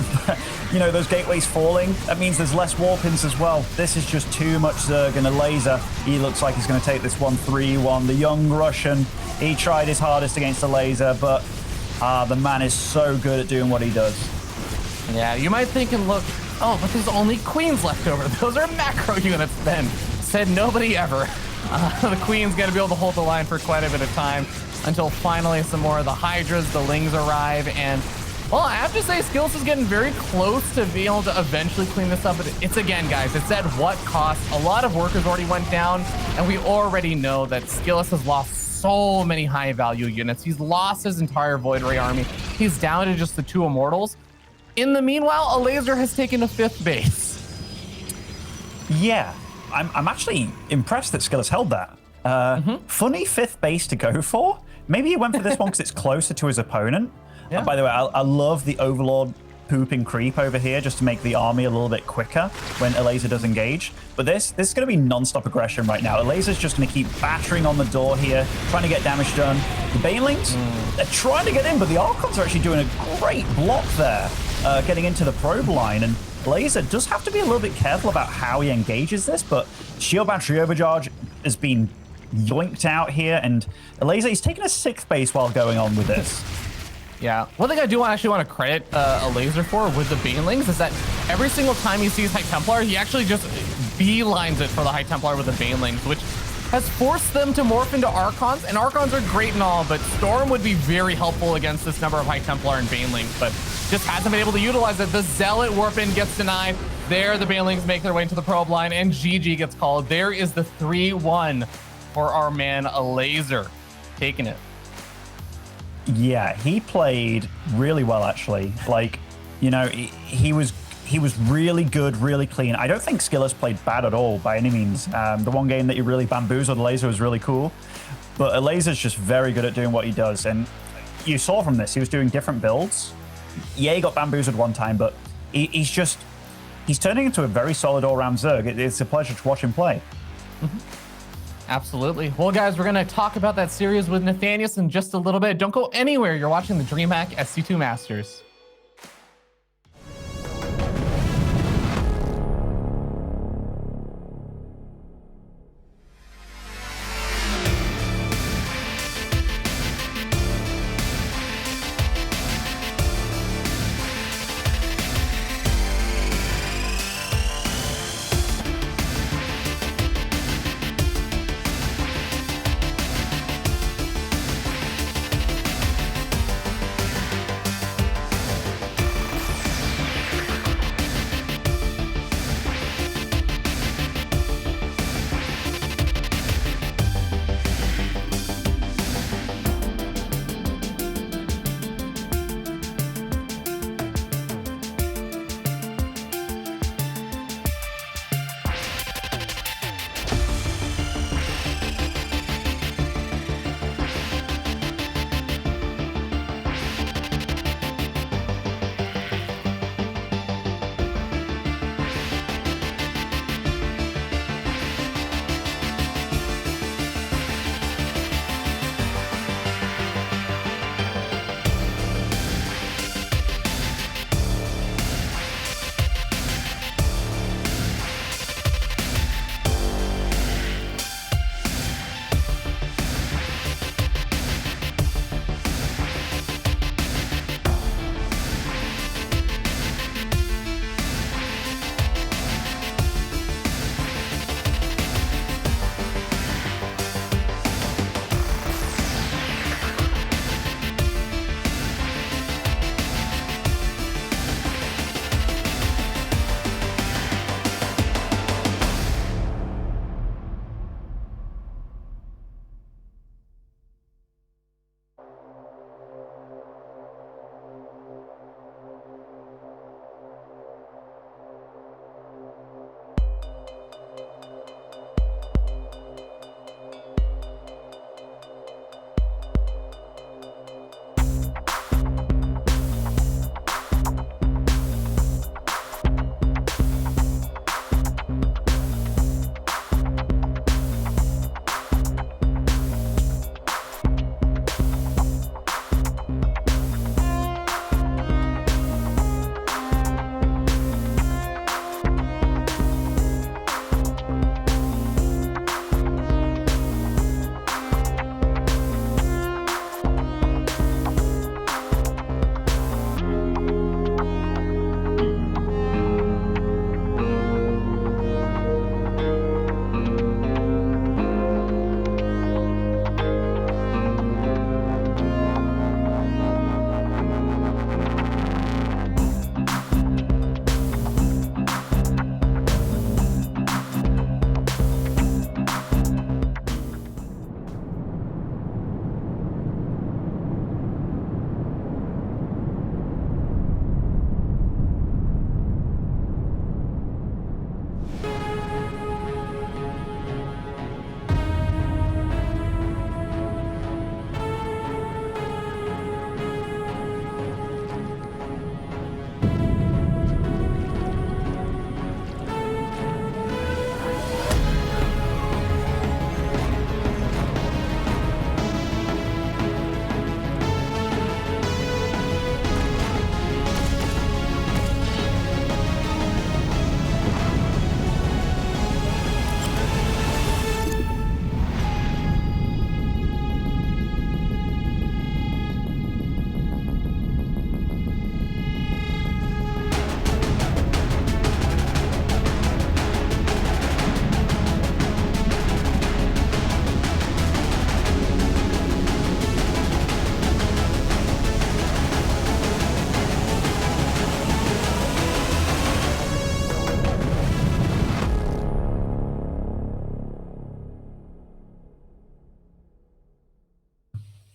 You know, those gateways falling, that means there's less warpins as well. This is just too much Zerg, and a laser, he looks like he's going to take this one 3-1. The young Russian, he tried his hardest against the laser, but the man is so good at doing what he does. Yeah, you might think and look, oh, but there's only Queens left over. Those are macro units, Ben. Said nobody ever. The Queen's going to be able to hold the line for quite a bit of time until finally some more of the Hydras, the Lings arrive, and well, I have to say, Skillous is getting very close to being able to eventually clean this up, but it's again, guys, it's at what cost? A lot of workers already went down, and we already know that Skillous has lost so many high-value units. He's lost his entire Void Ray army. He's down to just the 2 Immortals. In the meanwhile, a laser has taken a 5th base. Yeah, I'm actually impressed that Skillous held that. Funny 5th base to go for. Maybe he went for this one because it's closer to his opponent. Yeah. By the way, I love the Overlord pooping creep over here just to make the army a little bit quicker when a laser does engage. But this is going to be non-stop aggression right now. A laser's just going to keep battering on the door here, trying to get damage done. The Banelings, they're trying to get in, but the Archons are actually doing a great block there, getting into the probe line. And Laser does have to be a little bit careful about how he engages this, but Shield Battery Overcharge has been yoinked out here, and Laser, he's taking a 6th base while going on with this. Yeah, one thing I do actually want to credit a laser for with the Banelings is that every single time he sees High Templar, he actually just beelines it for the High Templar with the Banelings, which has forced them to morph into Archons, and Archons are great and all, but Storm would be very helpful against this number of High Templar and Banelings, but just hasn't been able to utilize it. The Zealot warp-in gets denied. There, the Banelings make their way into the probe line, and GG gets called. There is the 3-1 for our man, a laser, taking it. Yeah, he played really well, actually. Like, you know, he was really good, really clean. I don't think Skillous played bad at all by any means. The one game that he really bamboozled Laser was really cool. But Laser's just very good at doing what he does. And you saw from this, he was doing different builds. Yeah, he got bamboozled one time, but he's turning into a very solid all-round Zerg. It's a pleasure to watch him play. Mm-hmm. Absolutely. Well, guys, we're going to talk about that series with Nathanius in just a little bit. Don't go anywhere. You're watching the DreamHack SC2 Masters.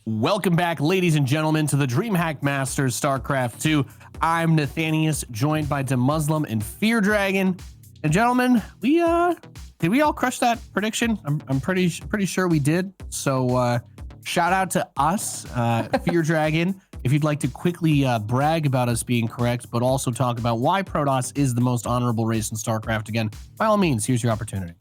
Welcome back, ladies and gentlemen, to the DreamHack Masters StarCraft 2. I'm Nathanius, joined by DeMuslim and Fear Dragon. And gentlemen, did we all crush that prediction? I'm pretty sure we did. So shout out to us, Fear Dragon. If you'd like to quickly brag about us being correct, but also talk about why Protoss is the most honorable race in StarCraft again, by all means, here's your opportunity.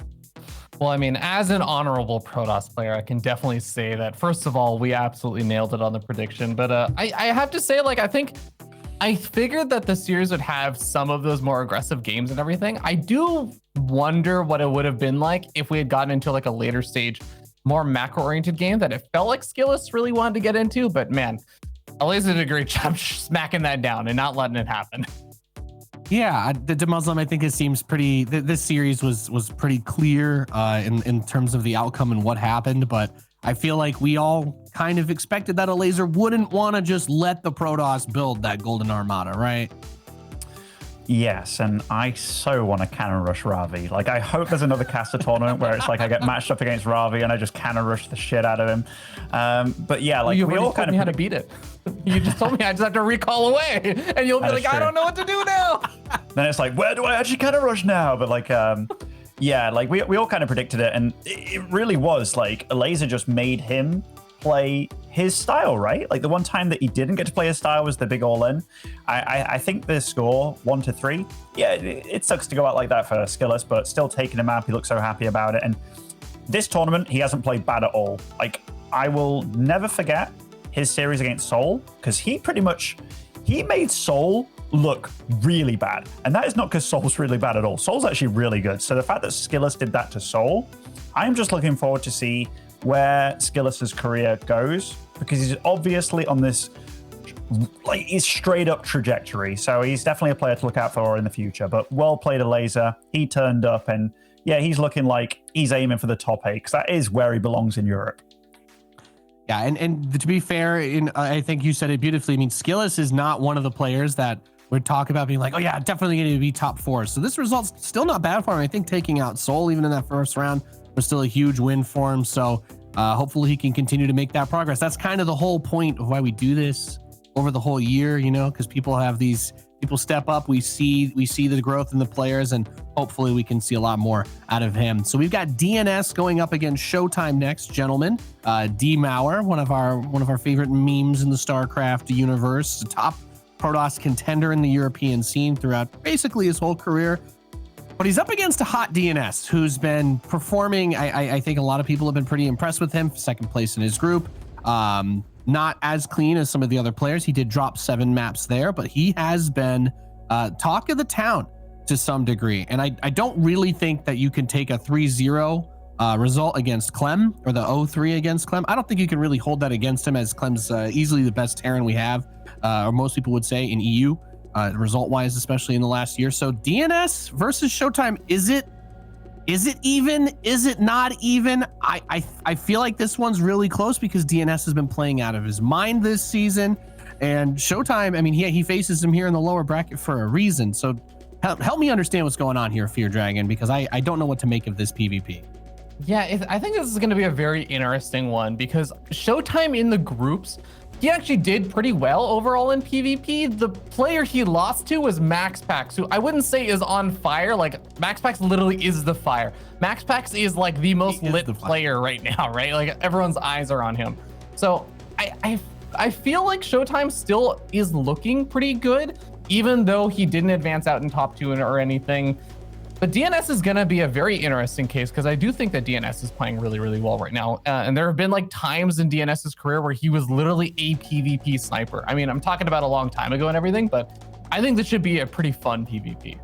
Well, I mean, as an honorable Protoss player, I can definitely say that, first of all, we absolutely nailed it on the prediction. But I have to say, like, I figured that the series would have some of those more aggressive games and everything. I do wonder what it would have been like if we had gotten into like a later stage, more macro-oriented game that it felt like Skillus really wanted to get into. But man, Alaza did a great job smacking that down and not letting it happen. Yeah, the DeMuslim, I think it seems pretty. This series was pretty clear in terms of the outcome and what happened, but I feel like we all kind of expected that Alaza wouldn't want to just let the Protoss build that Golden Armada, right? Yes, and I so want to cannon rush Ravi. Like, I hope there's another caster tournament where it's like I get matched up against Ravi and I just cannon rush the shit out of him. But yeah, like we all kind of how to beat it. You just told me I just have to recall away, and you'll be like, I don't know what to do now. Then it's like, where do I actually cannon rush now? But like, yeah, like we all kind of predicted it, and it really was like Alaza just made him play his style, right? Like the one time that he didn't get to play his style was the big all-in. I think the score 1-3. Yeah, it sucks to go out like that for Skillus, but still taking him out. He looks so happy about it. And this tournament, he hasn't played bad at all. Like, I will never forget his series against Soul, because he made Soul look really bad. And that is not because Soul's really bad at all. Soul's actually really good. So the fact that Skillus did that to Soul, I'm just looking forward to see where Skillus's career goes, because he's obviously on this, like, he's straight up trajectory. So he's definitely a player to look out for in the future. But well played, Alaza. He turned up, and yeah, he's looking like he's aiming for the top 8, because that is where he belongs in Europe. Yeah, and to be fair, I think you said it beautifully. I mean, Skillus is not one of the players that would talk about being like, oh yeah, definitely going to be top 4. So this result's still not bad for him. I think taking out Soul even in that first round was still a huge win for him. So hopefully he can continue to make that progress. That's kind of the whole point of why we do this over the whole year, you know, because people step up. We see the growth in the players, and hopefully we can see a lot more out of him. So we've got DnS going up against ShoWTimE next, gentlemen. D Mauer, one of our favorite memes in the StarCraft universe, top Protoss contender in the European scene throughout basically his whole career. But he's up against a hot DnS who's been performing. I think a lot of people have been pretty impressed with him. Second place in his group. Not as clean as some of the other players. He did drop 7 maps there, but he has been talk of the town to some degree. And I don't really think that you can take a 3-0 result against Clem, or the 0-3 against Clem. I don't think you can really hold that against him, as Clem's easily the best Terran we have, or most people would say, in EU, result-wise, especially in the last year. So DnS versus ShoWTimE, is it even? Is it not even? I feel like this one's really close, because DnS has been playing out of his mind this season, and ShoWTimE, I mean, he faces him here in the lower bracket for a reason. So help me understand what's going on here, Fear Dragon, because I don't know what to make of this PvP. Yeah, I think this is going to be a very interesting one, because ShoWTimE in the groups, he actually did pretty well overall in PvP. The player he lost to was MaxPax, who I wouldn't say is on fire. Like, MaxPax literally is the fire. MaxPax is like the most lit player right now, right? Like, everyone's eyes are on him. So I feel like ShoWTimE still is looking pretty good, even though he didn't advance out in top 2 or anything. But DnS is going to be a very interesting case, because I do think that DnS is playing really, really well right now. And there have been like times in DnS's career where he was literally a PvP sniper. I mean, I'm talking about a long time ago and everything, but I think this should be a pretty fun PvP.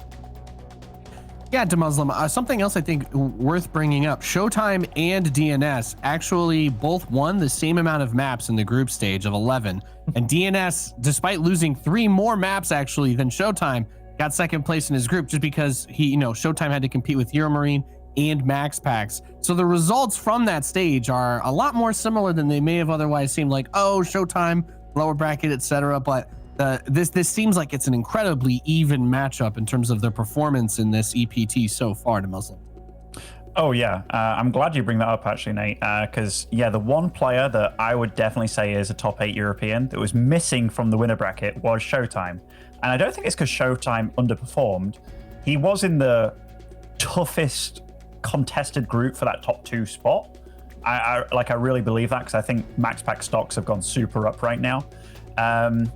Yeah, DeMuslim, something else I think worth bringing up, ShoWTimE and DnS actually both won the same amount of maps in the group stage of 11. And DnS, despite losing 3 more maps actually than ShoWTimE, got second place in his group, just because ShoWTimE had to compete with Euromarine and MaxPax. So the results from that stage are a lot more similar than they may have otherwise seemed. Like, oh, ShoWTimE, lower bracket, etc. But this seems like it's an incredibly even matchup in terms of their performance in this EPT so far, to Muslim. Oh yeah, I'm glad you bring that up actually, Nate. Because yeah, the one player that I would definitely say is a top 8 European that was missing from the winner bracket was ShoWTimE, and I don't think it's because ShoWTimE underperformed. He was in the toughest contested group for that top 2 spot. I really believe that because I think max pack stocks have gone super up right now. And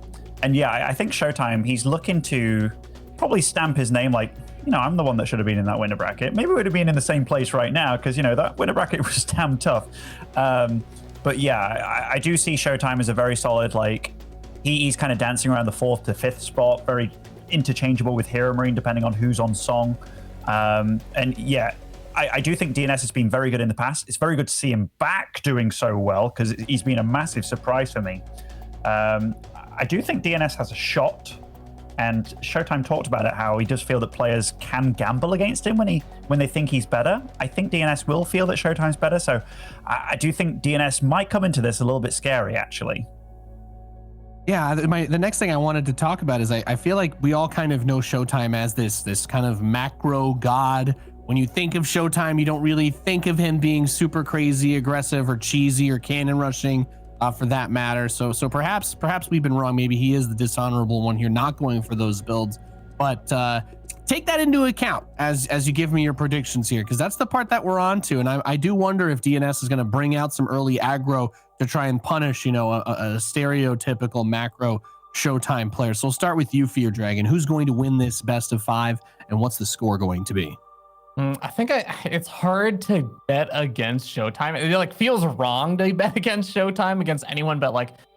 yeah, I think ShoWTimE, he's looking to probably stamp his name like, I'm the one that should have been in that winner bracket. Maybe we would have been in the same place right now because, that winner bracket was damn tough. But yeah, I do see ShoWTimE as a very solid, he's kind of dancing around the 4th to 5th spot, very interchangeable with Hero Marine depending on who's on song. And yeah, I do think DnS has been very good in the past. It's very good to see him back doing so well because he's been a massive surprise for me. I do think DnS has a shot. And ShoWTimE talked about it, how he does feel that players can gamble against him when they think he's better. I think DnS will feel that ShoWTimE's better, so I do think DnS might come into this a little bit scary, actually. Yeah, the next thing I wanted to talk about is I feel like we all kind of know ShoWTimE as this kind of macro god. When you think of ShoWTimE, you don't really think of him being super crazy, aggressive, or cheesy, or cannon rushing. For that matter. So perhaps we've been wrong. Maybe he is the dishonorable one here, not going for those builds. But take that into account as you give me your predictions here, because that's the part that we're on to. And I do wonder if DnS is going to bring out some early aggro to try and punish, a stereotypical macro ShoWTimE player. So we'll start with you, Fear Dragon. Who's going to win this best of 5, and what's the score going to be? I think it's hard to bet against ShoWTimE. It feels wrong to bet against ShoWTimE against anyone but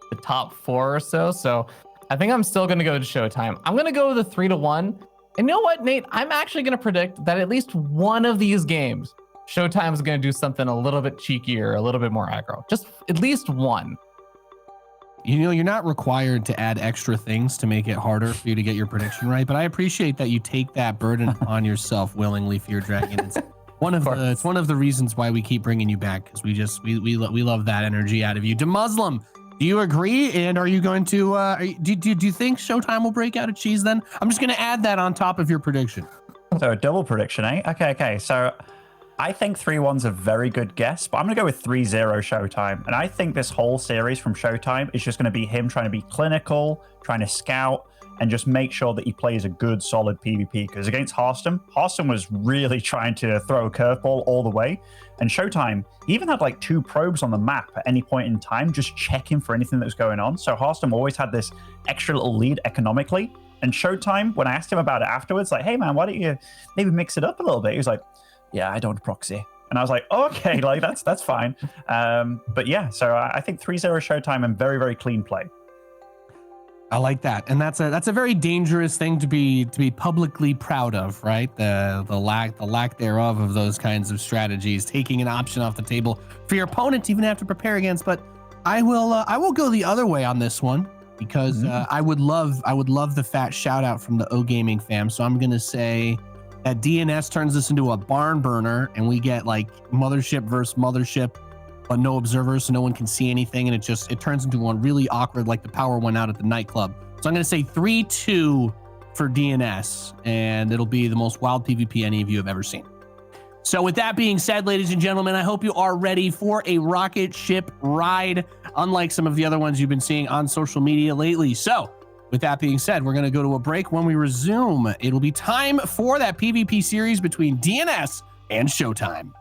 the top 4 or so. So I think I'm still going to go to ShoWTimE. I'm going to go with a 3-1. And you know what, Nate? I'm actually going to predict that at least one of these games, ShoWTimE is going to do something a little bit cheekier, a little bit more aggro. Just at least one. You're not required to add extra things to make it harder for you to get your prediction right, but I appreciate that you take that burden upon yourself willingly, Fear Dragon. It's one of the reasons why we keep bringing you back, because we love that energy out of you. DeMuslim, do you agree? And are you going to do you think ShoWTimE will break out a cheese then? I'm just going to add that on top of your prediction. So a double prediction, eh? Okay. So I think 3-1's a very good guess, but I'm going to go with 3-0 ShoWTimE. And I think this whole series from ShoWTimE is just going to be him trying to be clinical, trying to scout, and just make sure that he plays a good, solid PvP. Because against Hearthstone was really trying to throw a curveball all the way. And ShoWTimE even had 2 probes on the map at any point in time, just checking for anything that was going on. So Hearthstone always had this extra little lead economically. And ShoWTimE, when I asked him about it afterwards, hey man, why don't you maybe mix it up a little bit? He was like, yeah, I don't proxy. And I was like, okay, that's fine. But yeah, so I think 3-0 ShoWTimE and very, very clean play. I like that. And that's a very dangerous thing to be publicly proud of, right? The lack thereof of those kinds of strategies, taking an option off the table for your opponent to even have to prepare against. But I will go the other way on this one, because I would love the fat shout out from the O Gaming fam. So I'm gonna say that DnS turns this into a barn burner, and we get mothership versus mothership, but no observers, so no one can see anything, and it turns into one really awkward, like the power went out at the nightclub. So I'm gonna say 3-2 for DnS, and it'll be the most wild PvP any of you have ever seen. So with that being said, ladies and gentlemen, I hope you are ready for a rocket ship ride, unlike some of the other ones you've been seeing on social media lately. So with that being said, we're going to go to a break. When we resume, it'll be time for that PvP series between DnS and ShoWTimE.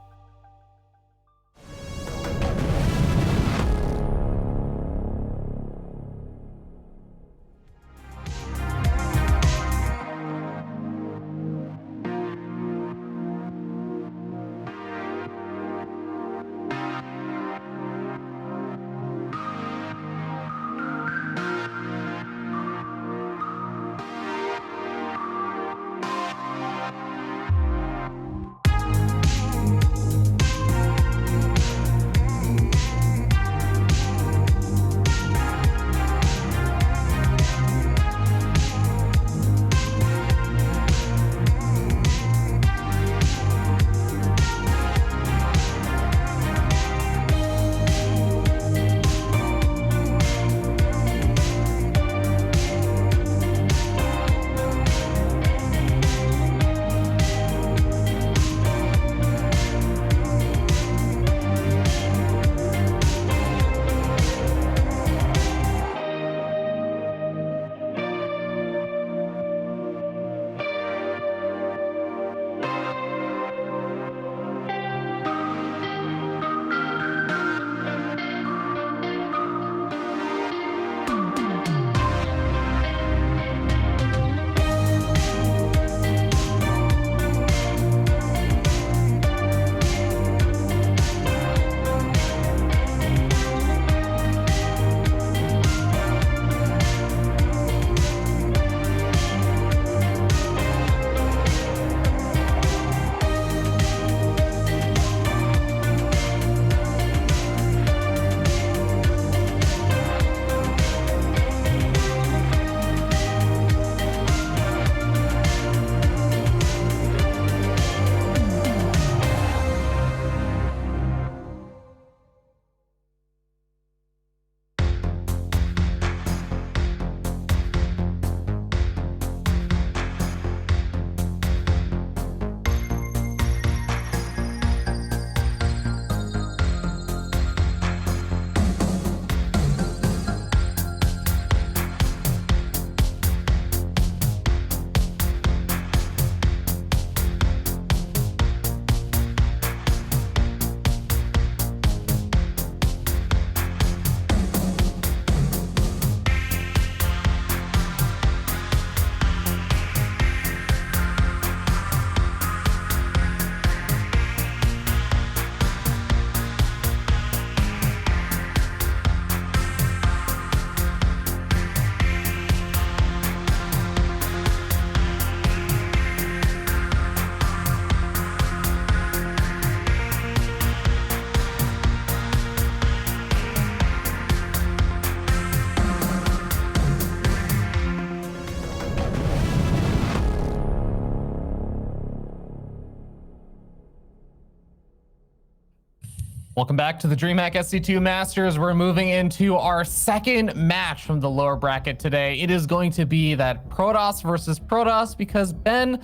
Welcome back to the DreamHack SC2 Masters. We're moving into our second match from the lower bracket today. It is going to be that Protoss versus Protoss because Ben,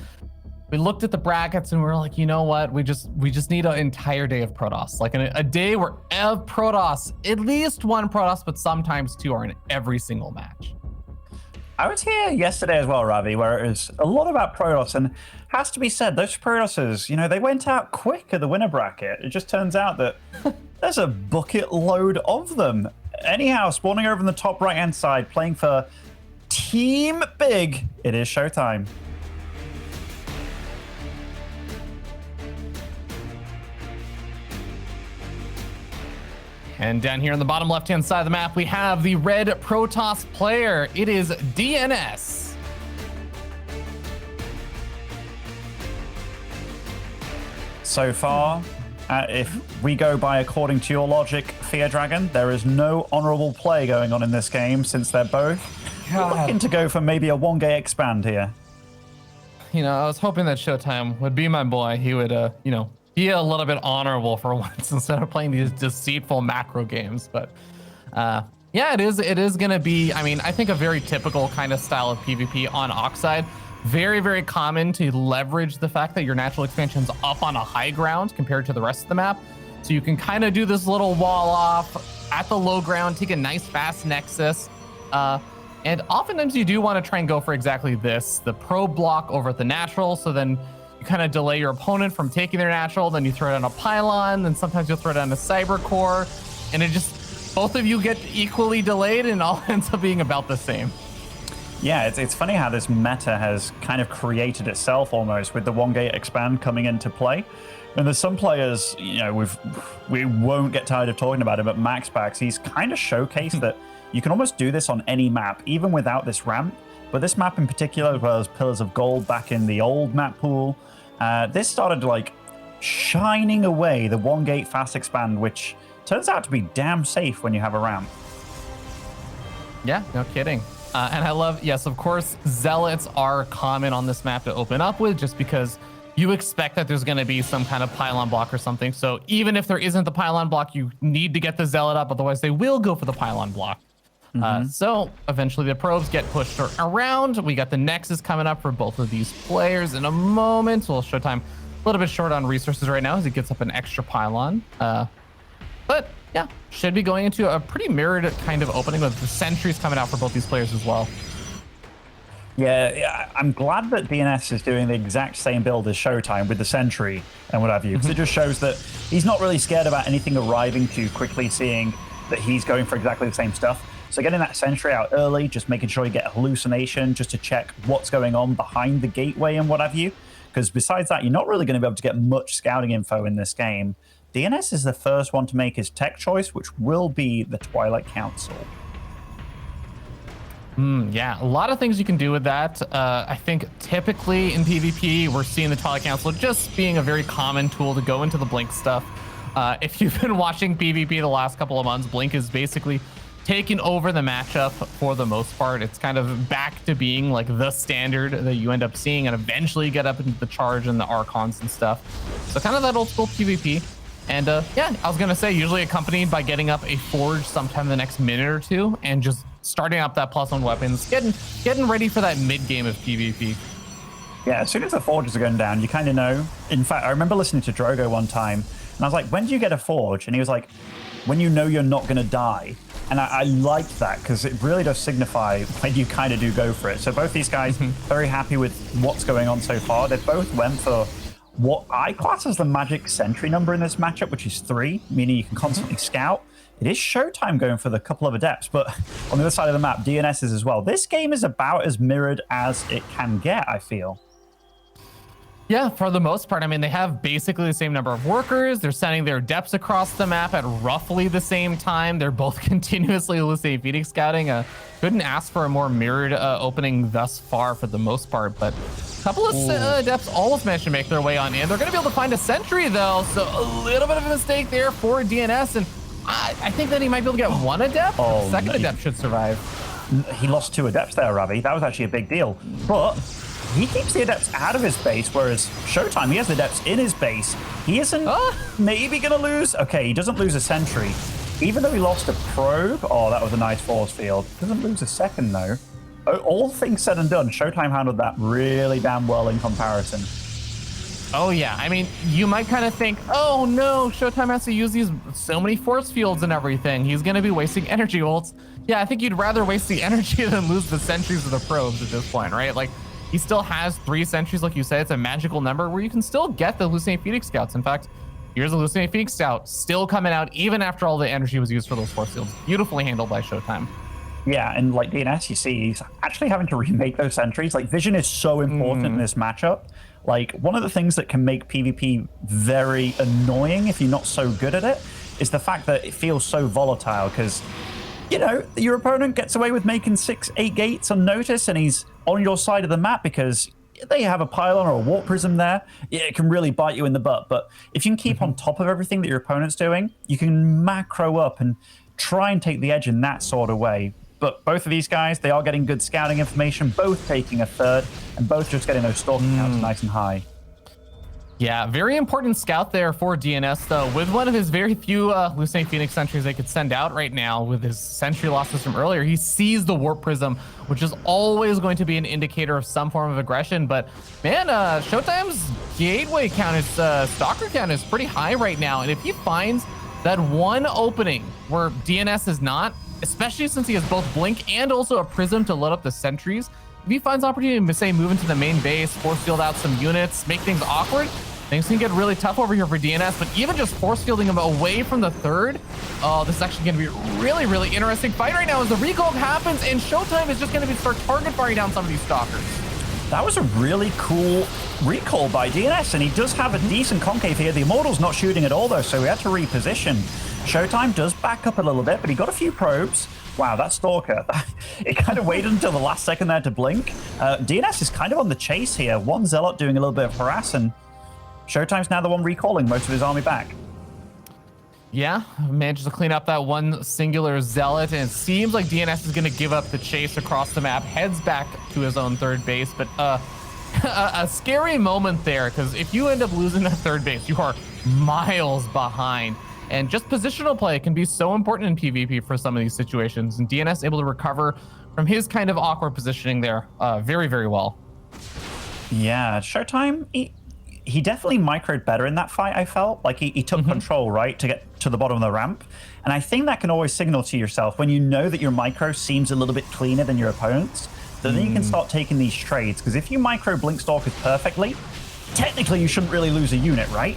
we looked at the brackets and we were like, you know what? We just need an entire day of Protoss. Like a day where Protoss, at least one Protoss, but sometimes two are in every single match. I was here yesterday as well, Ravi, where it was a lot about Protoss, and has to be said, those Protosses, you know, they went out quick at the winner bracket. It just turns out that there's a bucket load of them. Anyhow, spawning over in the top right-hand side, playing for Team Big, it is ShoWTimE. And down here on the bottom left-hand side of the map, we have the red Protoss player. It is DnS. So far, if we go by according to your logic, Fear Dragon, there is no honorable play going on in this game since they're both looking to go for maybe a 1-gate expand here. You know, I was hoping that ShoWTimE would be my boy. He would, you know, be a little bit honorable for once instead of playing these deceitful macro games. But yeah, it is going to be, I mean, I think a very typical kind of style of PvP on Oxide. Very, very common to leverage the fact that your natural expansion's up on a high ground compared to the rest of the map. So you can kind of do this little wall off at the low ground, take a nice fast nexus. And oftentimes you do want to try and go for exactly this, the pro block over at the natural. So then you kind of delay your opponent from taking their natural, then you throw it on a pylon, then sometimes you'll throw it on a cyber core, and it just, both of you get equally delayed and all ends up being about the same. Yeah, it's funny how this meta has kind of created itself almost with the 1-gate expand coming into play. And there's some players, you know, we won't get tired of talking about it, but MaxPax, he's kind of showcased that you can almost do this on any map, even without this ramp. But this map in particular, as well as Pillars of Gold back in the old map pool, this started like shining away the 1-gate fast expand, which turns out to be damn safe when you have a ramp. Yeah, no kidding. And I love, yes, of course, Zealots are common on this map to open up with just because you expect that there's going to be some kind of pylon block or something. So even if there isn't the pylon block, you need to get the Zealot up, otherwise they will go for the pylon block. So eventually the probes get pushed around. We got the Nexus coming up for both of these players in a moment. So ShoWTimE a little bit short on resources right now as he gets up an extra pylon. But yeah, should be going into a pretty mirrored kind of opening with the sentries coming out for both these players as well. Yeah, I'm glad that DnS is doing the exact same build as ShoWTimE with the sentry and what have you, because it just shows that he's not really scared about anything arriving too quickly, seeing that he's going for exactly the same stuff. So getting that sentry out early, just making sure you get a hallucination just to check what's going on behind the gateway and what have you. Because besides that, you're not really going to be able to get much scouting info in this game. DnS is the first one to make his tech choice, which will be the Twilight Council. Yeah, a lot of things you can do with that. I think typically in PvP, we're seeing the Twilight Council just being a very common tool to go into the Blink stuff. If you've been watching PvP the last couple of months, Blink is basically taking over the matchup for the most part. It's kind of back to being like the standard that you end up seeing and eventually get up into the charge and the Archons and stuff. So kind of that old school PvP. And yeah, I was going to say usually accompanied by getting up a Forge sometime in the next minute or two and just starting up that +1 weapons, getting ready for that mid game of PvP. Yeah, as soon as the Forges are going down, you kind of know. In fact, I remember listening to Drogo one time and I was like, when do you get a Forge? And he was like, when you know you're not going to die. And I liked that because it really does signify when you kind of do go for it. So both these guys, very happy with what's going on so far. They both went for what I class as the magic sentry number in this matchup, which is 3, meaning you can constantly scout. It is ShoWTimE going for the couple of adepts, but on the other side of the map, DNS is as well. This game is about as mirrored as it can get, I feel. Yeah, for the most part. I mean, they have basically the same number of workers. They're sending their adepts across the map at roughly the same time. They're both continuously elucidating Phoenix scouting. Couldn't ask for a more mirrored opening thus far for the most part, but a couple of adepts almost managed to make their way on in. They're going to be able to find a sentry, though, so a little bit of a mistake there for DNS, and I think that he might be able to get one adept. The second adept should survive. He lost 2 adepts there, Ravi. That was actually a big deal. But he keeps the Adepts out of his base, whereas ShoWTimE, he has the Adepts in his base. He isn't maybe going to lose. Okay, he doesn't lose a sentry. Even though he lost a probe, oh, that was a nice force field. Doesn't lose a second, though. All things said and done, ShoWTimE handled that really damn well in comparison. Oh, yeah. I mean, you might kind of think, oh, no, ShoWTimE has to use these so many force fields and everything. He's going to be wasting energy. Well, yeah, I think you'd rather waste the energy than lose the sentries of the probes at this point, right? Like, he still has 3 sentries, like you said. It's a magical number where you can still get the Hallucinating Phoenix Scouts. In fact, here's the Hallucinating Phoenix Scout still coming out even after all the energy was used for those force fields. Beautifully handled by ShoWTimE. Yeah, and like DnS, you see, he's actually having to remake those sentries. Like, vision is so important in this matchup. Like, one of the things that can make PvP very annoying if you're not so good at it is the fact that it feels so volatile because, you know, your opponent gets away with making 6-8 gates unnoticed and he's on your side of the map because they have a pylon or a warp prism there. Yeah, it can really bite you in the butt. But if you can keep on top of everything that your opponent's doing, you can macro up and try and take the edge in that sort of way. But both of these guys, they are getting good scouting information, both taking a third, and both just getting those stalking counts nice and high. Yeah, very important scout there for DnS, though. With one of his very few Hallucinating Phoenix sentries they could send out right now with his sentry losses from earlier, he sees the Warp Prism, which is always going to be an indicator of some form of aggression. But, man, ShoWTimE's gateway count, his stalker count is pretty high right now. And if he finds that one opening where DnS is not, especially since he has both Blink and also a Prism to load up the sentries, if he finds opportunity to, say, move into the main base, force field out some units, make things awkward, things can get really tough over here for DnS. But even just force fielding him away from the third, oh, this is actually going to be a really, really interesting fight right now as the recall happens, and ShoWTimE is just going to start target firing down some of these stalkers. That was a really cool recall by DnS, and he does have a decent concave here. The Immortal's not shooting at all, though, so we had to reposition. ShoWTimE does back up a little bit, but he got a few probes. Wow, that Stalker, it kind of waited until the last second there to blink. DnS is kind of on the chase here. One Zealot doing a little bit of harass, and ShoWTimE's now the one recalling most of his army back. Yeah, managed to clean up that one singular Zealot, and it seems like DnS is going to give up the chase across the map, heads back to his own third base, but a scary moment there, because if you end up losing that third base, you are miles behind. And just positional play can be so important in PvP for some of these situations, and DnS able to recover from his kind of awkward positioning there very, very well. Yeah, ShoWTimE, he definitely microed better in that fight, I felt. Like, he took control, right, to get to the bottom of the ramp. And I think that can always signal to yourself when you know that your micro seems a little bit cleaner than your opponent's, then you can start taking these trades. Because if you micro Blink Stalkers perfectly, technically you shouldn't really lose a unit, right?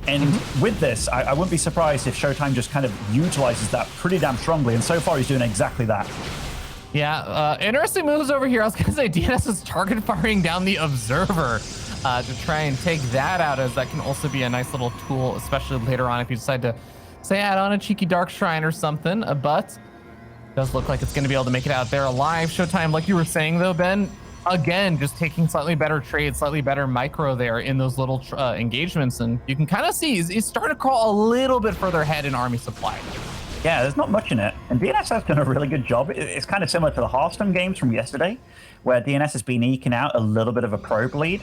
And with this, I wouldn't be surprised if ShoWTimE just kind of utilizes that pretty damn strongly. And so far, he's doing exactly that. Yeah, interesting moves over here. I was going to say DnS is target firing down the Observer to try and take that out, as that can also be a nice little tool, especially later on if you decide to, say, add on a cheeky Dark Shrine or something. But it does look like it's going to be able to make it out there alive. ShoWTimE, like you were saying, though, Ben, again, just taking slightly better trades, slightly better micro there in those little engagements. And you can kind of see he's starting to crawl a little bit further ahead in army supply. Yeah, there's not much in it. And DnS has done a really good job. It's kind of similar to the Hearthstone games from yesterday, where DnS has been eking out a little bit of a probe lead.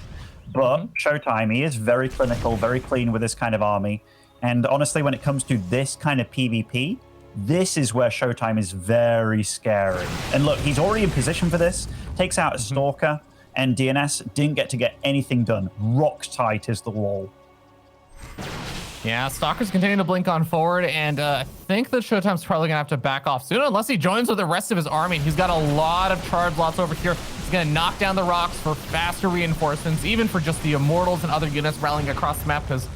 But ShoWTimE, he is very clinical, very clean with this kind of army. And honestly, when it comes to this kind of PvP, this is where ShoWTimE is very scary. And look, he's already in position for this. Takes out a Stalker, and DnS didn't get to get anything done. Rock tight is the wall. Yeah, Stalker's continuing to blink on forward, and I think that ShoWTimE's probably going to have to back off soon, unless he joins with the rest of his army. He's got a lot of charge lots over here. He's going to knock down the rocks for faster reinforcements, even for just the Immortals and other units rallying across the map, because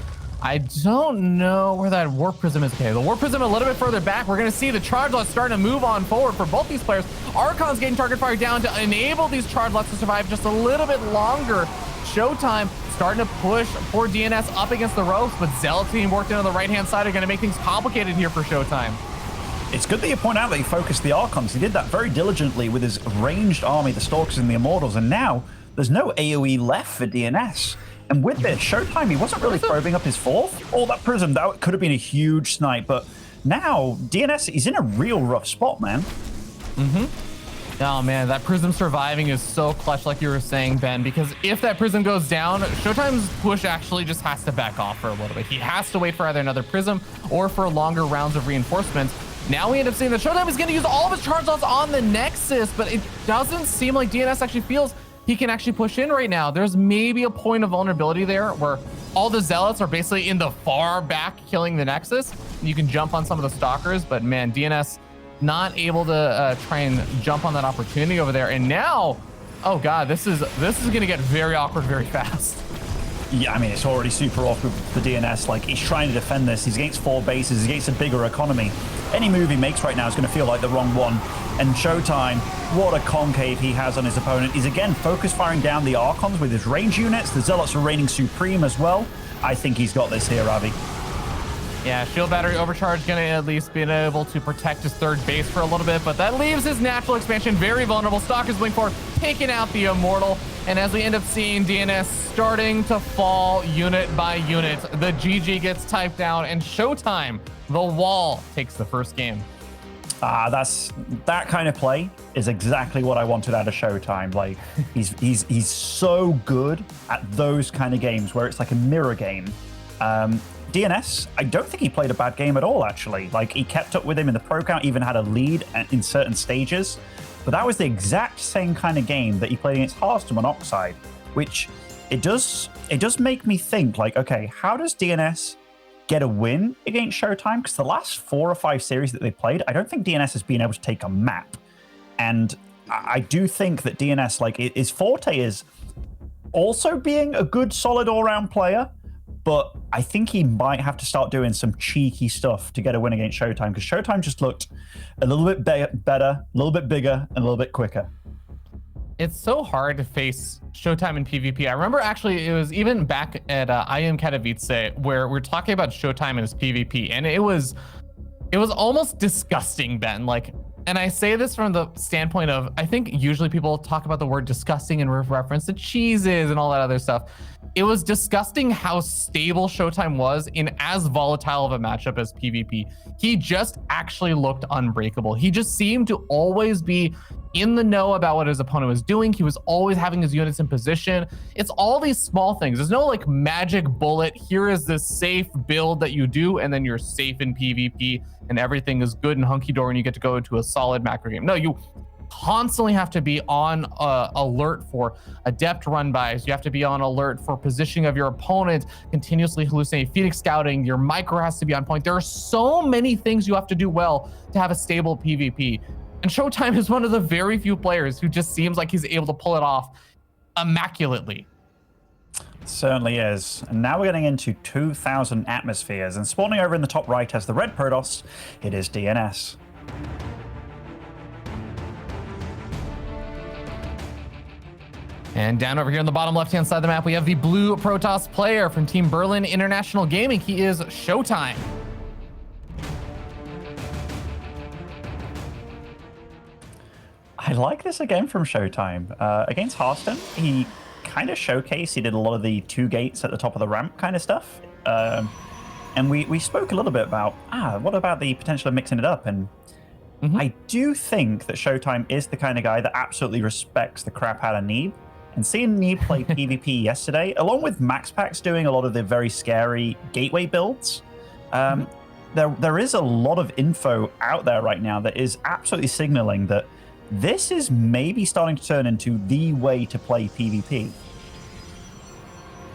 I don't know where that Warp Prism is. Okay, the Warp Prism a little bit further back. We're going to see the charge lots starting to move on forward for both these players. Archon's getting target fire down to enable these charge lots to survive just a little bit longer. ShoWTimE starting to push for DnS up against the ropes, but Zealot team worked in on the right-hand side are going to make things complicated here for ShoWTimE. It's good that you point out that he focused the Archons. He did that very diligently with his ranged army, the Stalkers and the Immortals, and now there's no AoE left for DnS. And with this, ShoWTimE, he wasn't really probing up his fourth. Oh, that Prism, that could have been a huge snipe, but now DnS is in a real rough spot, man. Oh man, that Prism surviving is so clutch, like you were saying, Ben, because if that Prism goes down, ShoWTimE's push actually just has to back off for a little bit. He has to wait for either another Prism or for longer rounds of reinforcements. Now we end up seeing that ShoWTimE is going to use all of his charge lots on the Nexus, but it doesn't seem like DnS actually feels he can actually push in right now. There's maybe a point of vulnerability there where all the Zealots are basically in the far back killing the Nexus. You can jump on some of the Stalkers, but man, DnS not able to try and jump on that opportunity over there. And now, oh god, this is going to get very awkward very fast. Yeah, I mean, it's already super awkward for DnS. Like, he's trying to defend this. He's against 4 bases. He's against a bigger economy. Any move he makes right now is going to feel like the wrong one. And ShoWTimE, what a concave he has on his opponent. He's again focus firing down the Archons with his range units. The Zealots are reigning supreme as well. I think he's got this here, Ravi. Yeah, shield battery overcharge gonna at least be able to protect his third base for a little bit, but that leaves his natural expansion very vulnerable. Stalkers blink forward, taking out the Immortal. And as we end up seeing DnS starting to fall unit by unit, the GG gets typed down, and ShoWTimE, the wall, takes the first game. That kind of play is exactly what I wanted out of ShoWTimE. Like, he's so good at those kind of games where it's like a mirror game. DnS, I don't think he played a bad game at all, actually. Like, he kept up with him in the pro count, even had a lead in certain stages. But that was the exact same kind of game that he played against Hearthstone on Oxide, which it does make me think, like, okay, how does DnS get a win against ShoWTimE? Because the last 4 or 5 series that they played, I don't think DnS has been able to take a map. And I do think that DnS, like, his forte is also being a good, solid all-round player, but I think he might have to start doing some cheeky stuff to get a win against ShoWTimE, because ShoWTimE just looked a little bit better, a little bit bigger, and a little bit quicker. It's so hard to face ShoWTimE in PvP. I remember actually it was even back at IM Katowice where we're talking about ShoWTimE and his PvP, and it was almost disgusting, Ben. Like, and I say this from the standpoint of, I think usually people talk about the word disgusting in reference to cheeses and all that other stuff. It was disgusting how stable ShoWTimE was in as volatile of a matchup as PvP. He just actually looked unbreakable. He just seemed to always be in the know about what his opponent was doing. He was always having his units in position. It's all these small things. There's no like magic bullet. Here is this safe build that you do, and then you're safe in PvP and everything is good and hunky-dory and you get to go into a solid macro game. No, you constantly have to be on alert for adept run-bys. You have to be on alert for positioning of your opponent, continuously hallucinating, Phoenix scouting. Your micro has to be on point. There are so many things you have to do well to have a stable PvP. And ShoWTimE is one of the very few players who just seems like he's able to pull it off immaculately. Certainly is. And now we're getting into 2,000 atmospheres, and spawning over in the top right as the red Protoss, it is DnS. And down over here on the bottom left-hand side of the map, we have the blue Protoss player from Team Berlin International Gaming. He is ShoWTimE. I like this again from ShoWTimE. Against Hearthstone, he kind of showcased, he did a lot of the 2 gates at the top of the ramp kind of stuff. And we spoke a little bit about, what about the potential of mixing it up? And I do think that ShoWTimE is the kind of guy that absolutely respects the crap out of Neeb. And seeing Neeb play PvP yesterday, along with MaxPax doing a lot of the very scary gateway builds, there is a lot of info out there right now that is absolutely signaling that this is maybe starting to turn into the way to play PvP.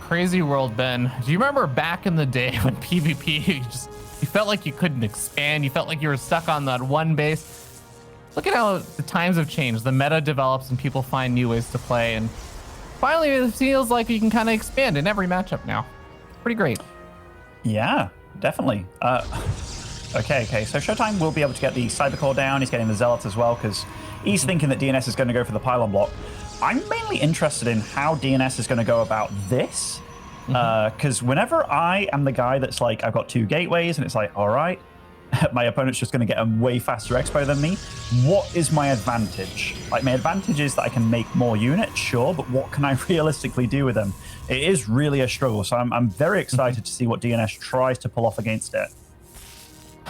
Crazy world, Ben. Do you remember back in the day when PvP, you felt like you couldn't expand, you felt like you were stuck on that one base? Look at how the times have changed. The meta develops and people find new ways to play, and finally it feels like you can kind of expand in every matchup now. Pretty great. Yeah, definitely. Okay, so ShoWTimE will be able to get the Cybercore down. He's getting the Zealots as well, because he's thinking that DnS is going to go for the pylon block. I'm mainly interested in how DnS is going to go about this, because whenever I am the guy that's like, I've got 2 gateways, and it's like, all right, my opponent's just going to get a way faster expo than me. What is my advantage? Like, my advantage is that I can make more units, sure, but what can I realistically do with them? It is really a struggle, so I'm very excited to see what DnS tries to pull off against it.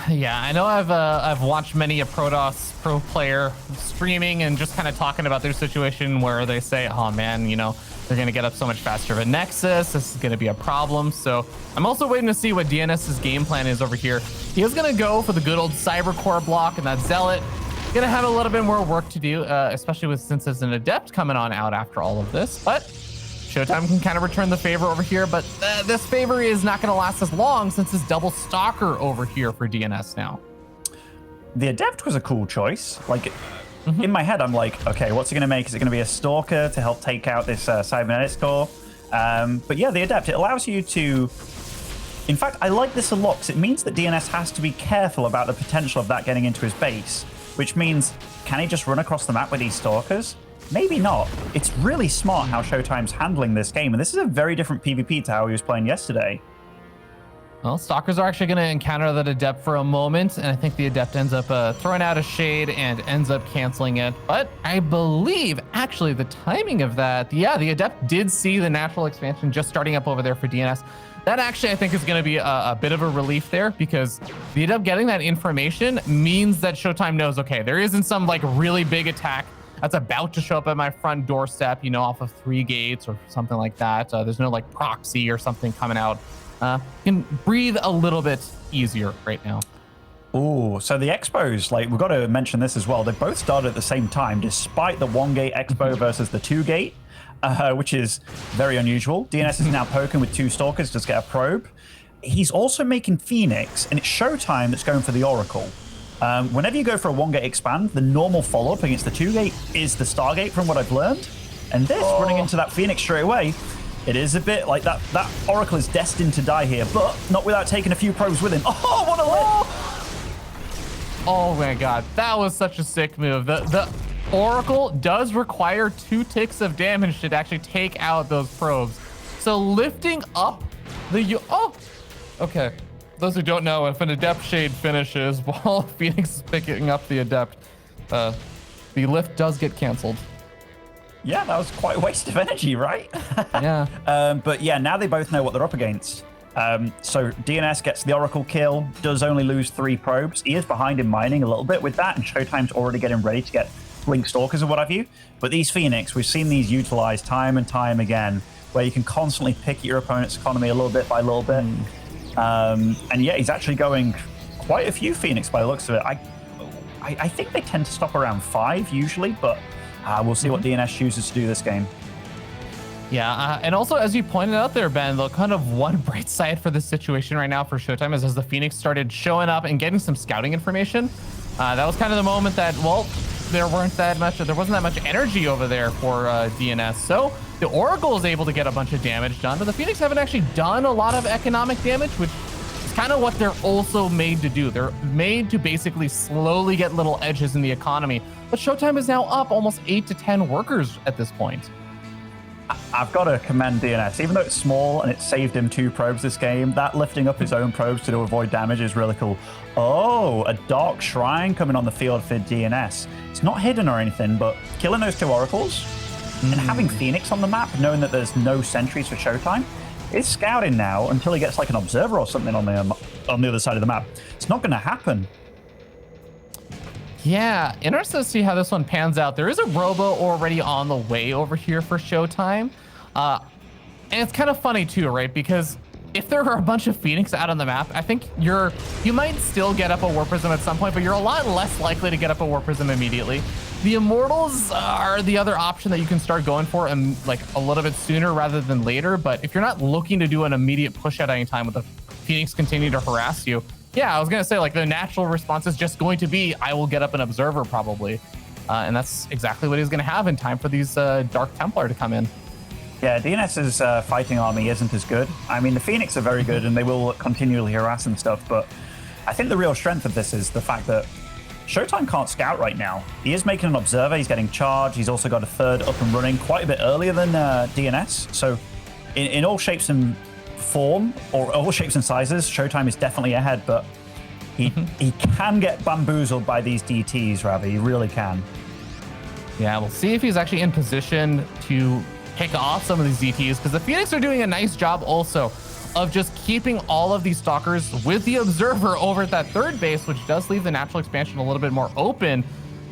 Yeah, I know I've watched many a Protoss pro player streaming and just kind of talking about their situation where they say, oh man, you know, they're going to get up so much faster of a Nexus. This is going to be a problem. So I'm also waiting to see what DNS's game plan is over here. He is going to go for the good old Cyber Core block and that Zealot. Going to have a little bit more work to do, especially since there's an Adept coming on out after all of this. But ShoWTimE can kind of return the favor over here, but this favor is not going to last as long since it's double Stalker over here for DNS now. The Adept was a cool choice. Like, in my head, I'm like, okay, what's it going to make? Is it going to be a Stalker to help take out this Cybernetics core? But yeah, the Adept, it allows you to... In fact, I like this a lot because it means that DNS has to be careful about the potential of that getting into his base, which means, can he just run across the map with these Stalkers? Maybe not. It's really smart how ShoWTimE's handling this game, and this is a very different PvP to how he was playing yesterday. Well, Stalkers are actually going to encounter that Adept for a moment, and I think the Adept ends up throwing out a Shade and ends up canceling it. But I believe, actually, the timing of that, yeah, the Adept did see the natural expansion just starting up over there for DNS. That actually, I think, is going to be a bit of a relief there, because the Adept getting that information means that ShoWTimE knows, okay, there isn't some like really big attack that's about to show up at my front doorstep, you know, off of 3 gates or something like that. There's no like proxy or something coming out. Can breathe a little bit easier right now. Oh, so the Expos, like, we've got to mention this as well. They both started at the same time, despite the 1-gate Expo versus the 2-gate, which is very unusual. DNS is now poking with 2 Stalkers to get a probe. He's also making Phoenix, and it's ShoWTimE that's going for the Oracle. Whenever you go for a 1-gate expand, the normal follow-up against the 2-gate is the Stargate, from what I've learned. And this, running into that Phoenix straight away, it is a bit like that Oracle is destined to die here, but not without taking a few probes with him. Oh, what a lift! Oh my god, that was such a sick move. The Oracle does require 2 ticks of damage to actually take out those probes. So lifting up the... Oh, okay. Those who don't know, if an Adept Shade finishes while Phoenix is picking up the Adept, the lift does get canceled. Yeah, that was quite a waste of energy, right? Yeah. But yeah, now they both know what they're up against. So DNS gets the Oracle kill, does only lose 3 probes. He is behind in mining a little bit with that, and ShoWTimE's already getting ready to get Blink Stalkers and what have you. But these Phoenix, we've seen these utilized time and time again, where you can constantly pick at your opponent's economy a little bit by little bit. And yeah, he's actually going quite a few Phoenix by the looks of it. I think they tend to stop around 5 usually, but we'll see what DNS chooses to do this game. Yeah, and also, as you pointed out there, Ben, the kind of one bright side for this situation right now for ShoWTimE is as the Phoenix started showing up and getting some scouting information. That was kind of the moment that, well, there wasn't that much energy over there for DNS. So the Oracle is able to get a bunch of damage done, but the Phoenix haven't actually done a lot of economic damage, which is kind of what they're also made to do. They're made to basically slowly get little edges in the economy. But ShoWTimE is now up almost 8 to 10 workers at this point. I've got to commend DNS. Even though it's small and it saved him 2 probes this game, that lifting up his own probes to avoid damage is really cool. Oh, a Dark Shrine coming on the field for DNS. It's not hidden or anything, but killing those 2 Oracles and having Phoenix on the map, knowing that there's no sentries for ShoWTimE, is scouting now until he gets like an observer or something on the other side of the map. It's not going to happen. Yeah, interested to see how this one pans out. There is a robo already on the way over here for ShoWTimE. And it's kind of funny too, right? Because if there are a bunch of Phoenix out on the map, I think you might still get up a War Prism at some point, but you're a lot less likely to get up a War Prism immediately. The Immortals are the other option that you can start going for, and like a little bit sooner rather than later. But if you're not looking to do an immediate push at any time with the Phoenix continue to harass you, yeah, I was gonna say, like, the natural response is just going to be, I will get up an Observer probably. And that's exactly what he's gonna have in time for these Dark Templar to come in. Yeah, DNS's fighting army isn't as good. I mean, the Phoenix are very good and they will continually harass and stuff, but I think the real strength of this is the fact that ShoWTimE can't scout right now. He is making an Observer, he's getting charged, he's also got a 3rd up and running quite a bit earlier than DNS. So in all shapes and form, or all shapes and sizes, ShoWTimE is definitely ahead, but he can get bamboozled by these DTs, Ravi. He really can. Yeah, we'll see if he's actually in position to pick off some of these DTs, because the Phoenix are doing a nice job also of just keeping all of these stalkers with the observer over at that third base, which does leave the natural expansion a little bit more open.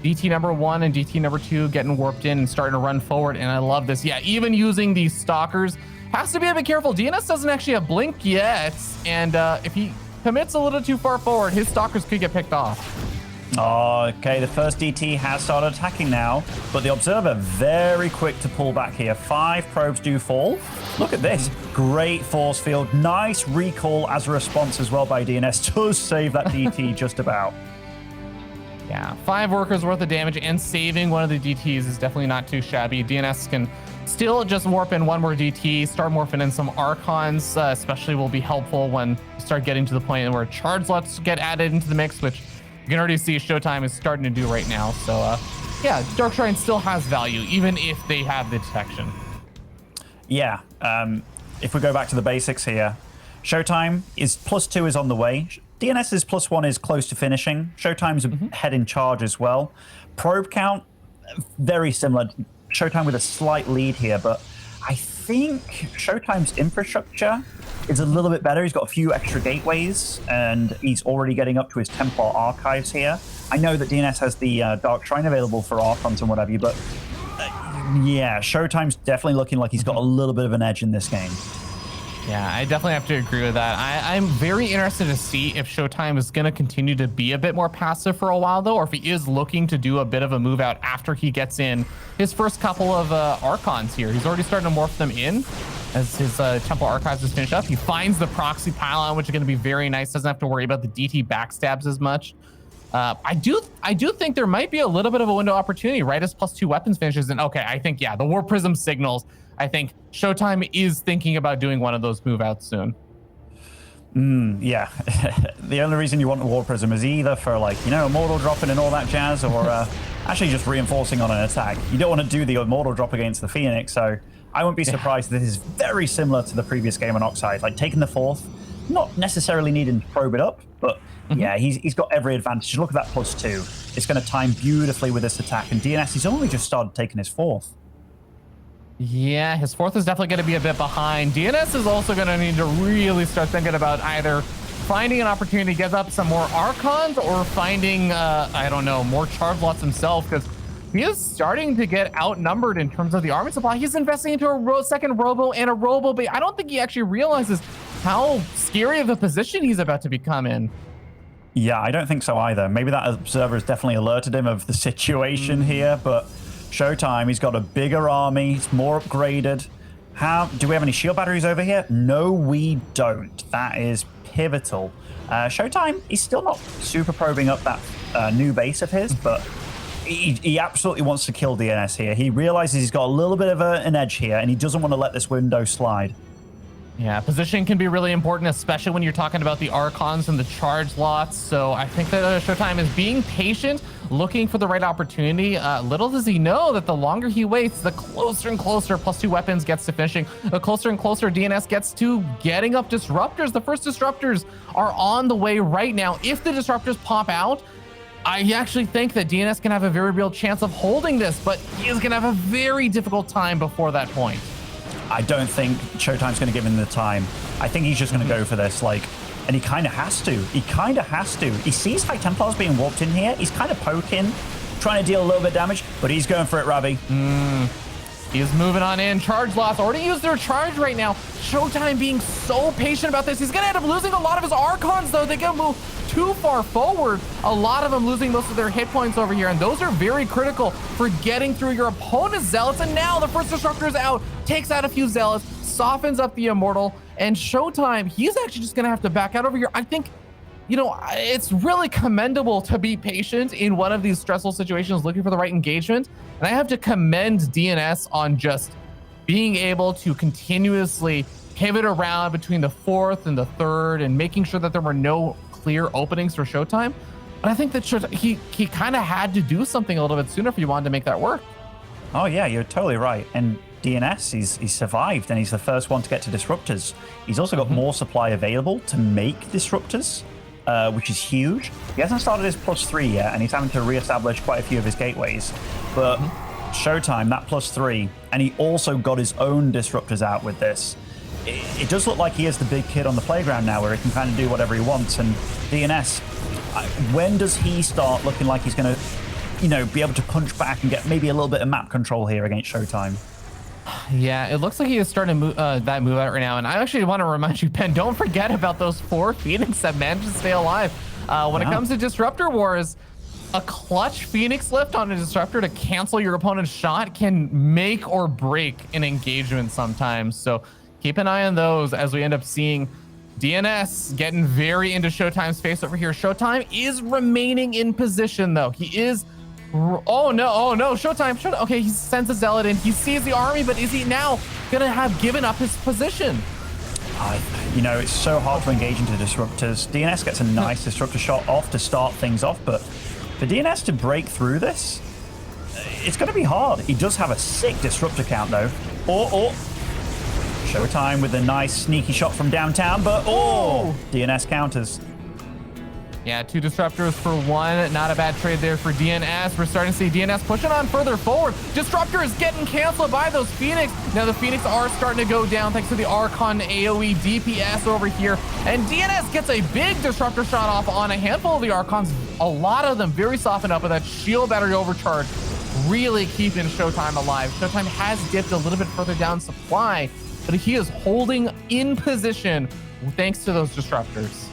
DT number 1 and DT number 2 getting warped in and starting to run forward, and I love this. Yeah, even using these stalkers, has to be a bit careful. DnS doesn't actually have blink yet, and if he commits a little too far forward, his stalkers could get picked off. Oh, okay, the first DT has started attacking now, but the observer very quick to pull back here. 5 probes do fall. Look at this. Great force field. Nice recall as a response as well by DnS. Does save that DT just about. Yeah, 5 workers worth of damage, and saving one of the DTs is definitely not too shabby. DnS can still just warp in one more DT, start morphing in some Archons, especially will be helpful when you start getting to the point where charge slots get added into the mix, which you can already see ShoWTimE is starting to do right now. So yeah, Dark Shrine still has value, even if they have the detection. Yeah, if we go back to the basics here, ShoWTimE is +2 is on the way. DNS's +1 is close to finishing. ShoWTimE's ahead in charge as well. Probe count, very similar. ShoWTimE with a slight lead here, but I think ShoWTimE's infrastructure is a little bit better. He's got a few extra gateways, and he's already getting up to his Templar archives here. I know that DNS has the Dark Shrine available for Archons and what have you, but yeah, ShoWTimE's definitely looking like he's got a little bit of an edge in this game. Yeah, I definitely have to agree with that. I'm very interested to see if ShoWTimE is going to continue to be a bit more passive for a while, though, or if he is looking to do a bit of a move out after he gets in his first couple of Archons here. He's already starting to morph them in as his Temple Archives is finished up. He finds the proxy pylon, which is going to be very nice. Doesn't have to worry about the DT backstabs as much. I do think there might be a little bit of a window opportunity right as +2 weapons finishes. And okay, I think, yeah, the War Prism signals. I think ShoWTimE is thinking about doing one of those move outs soon. Yeah. The only reason you want the War Prism is either for, like, you know, Immortal dropping and all that jazz, or actually just reinforcing on an attack. You don't want to do the Immortal drop against the Phoenix, so I wouldn't be surprised. This is very similar to the previous game on Oxide, like taking the 4th, not necessarily needing to probe it up, but yeah, he's got every advantage. Look at that +2. It's going to time beautifully with this attack, and DNS, he's only just started taking his 4th. Yeah, his 4th is definitely going to be a bit behind. DNS is also going to need to really start thinking about either finding an opportunity to get up some more Archons or finding, I don't know, more charge lots himself, because he is starting to get outnumbered in terms of the army supply. He's investing into a second Robo and a Robo, but I don't think he actually realizes how scary of a position he's about to become in. Yeah, I don't think so either. Maybe that observer has definitely alerted him of the situation here, but ShoWTimE, he's got a bigger army, it's more upgraded. Do we have any shield batteries over here? No, we don't. That is pivotal. ShoWTimE, he's still not super probing up that new base of his, but he absolutely wants to kill DNS here. He realizes he's got a little bit of an edge here, and he doesn't want to let this window slide. Yeah, position can be really important, especially when you're talking about the Archons and the charge lots. So I think that ShoWTimE is being patient, looking for the right opportunity. Little does he know that the longer he waits, the closer and closer +2 weapons gets to finishing. The closer and closer DNS gets to getting up disruptors. The first disruptors are on the way right now. If the disruptors pop out, I actually think that DNS can have a very real chance of holding this, but he is going to have a very difficult time before that point. I don't think ShoWTimE's going to give him the time. I think he's just going to go for this, like, and he kind of has to. He kind of has to. He sees High Templars being warped in here. He's kind of poking, trying to deal a little bit of damage, but he's going for it, Ravi. He's moving on in. Charge loss already used their charge right now. ShoWTimE being so patient about this. He's going to end up losing a lot of his Archons, though. They get moved too far forward. A lot of them losing most of their hit points over here, and those are very critical for getting through your opponent's Zealots. And now the first Disruptor is out, takes out a few Zealots, softens up the Immortal, and ShoWTimE, he's actually just going to have to back out over here. I think, you know, it's really commendable to be patient in one of these stressful situations, looking for the right engagement. And I have to commend DNS on just being able to continuously pivot around between the 4th and the 3rd and making sure that there were no clear openings for ShoWTimE. But I think that he kind of had to do something a little bit sooner if he wanted to make that work. Oh yeah, you're totally right. And DNS, he's survived, and he's the first one to get to disruptors. He's also got more supply available to make disruptors, which is huge. He hasn't started his +3 yet, and he's having to reestablish quite a few of his gateways. But ShoWTimE, that +3, and he also got his own disruptors out with this. it does look like he is the big kid on the playground now, where he can kind of do whatever he wants. And DnS, when does he start looking like he's going to, you know, be able to punch back and get maybe a little bit of map control here against ShoWTimE? Yeah, it looks like he is starting to move that move out right now. And I actually want to remind you, Ben, don't forget about those 4 Phoenix that managed to stay alive. When it comes to Disruptor Wars, a clutch Phoenix lift on a Disruptor to cancel your opponent's shot can make or break an engagement sometimes. So keep an eye on those as we end up seeing DnS getting very into ShoWTimE's face over here. ShoWTimE is remaining in position, though. He is... Oh no, ShoWTimE. Okay, he sends a Zealot in. He sees the army, but is he now gonna have given up his position? You know, it's so hard to engage into disruptors. DnS gets a nice disruptor shot off to start things off, but for DnS to break through this, it's going to be hard. He does have a sick disruptor count, though. ShoWTimE with a nice sneaky shot from downtown, but DnS counters. Yeah, 2 disruptors for 1. Not a bad trade there for DnS. We're starting to see DnS pushing on further forward. Disruptor is getting canceled by those Phoenix. Now the Phoenix are starting to go down thanks to the Archon AoE DPS over here. And DnS gets a big disruptor shot off on a handful of the Archons. A lot of them very softened up with that shield battery overcharge, really keeping ShoWTimE alive. ShoWTimE has dipped a little bit further down supply, but he is holding in position thanks to those disruptors.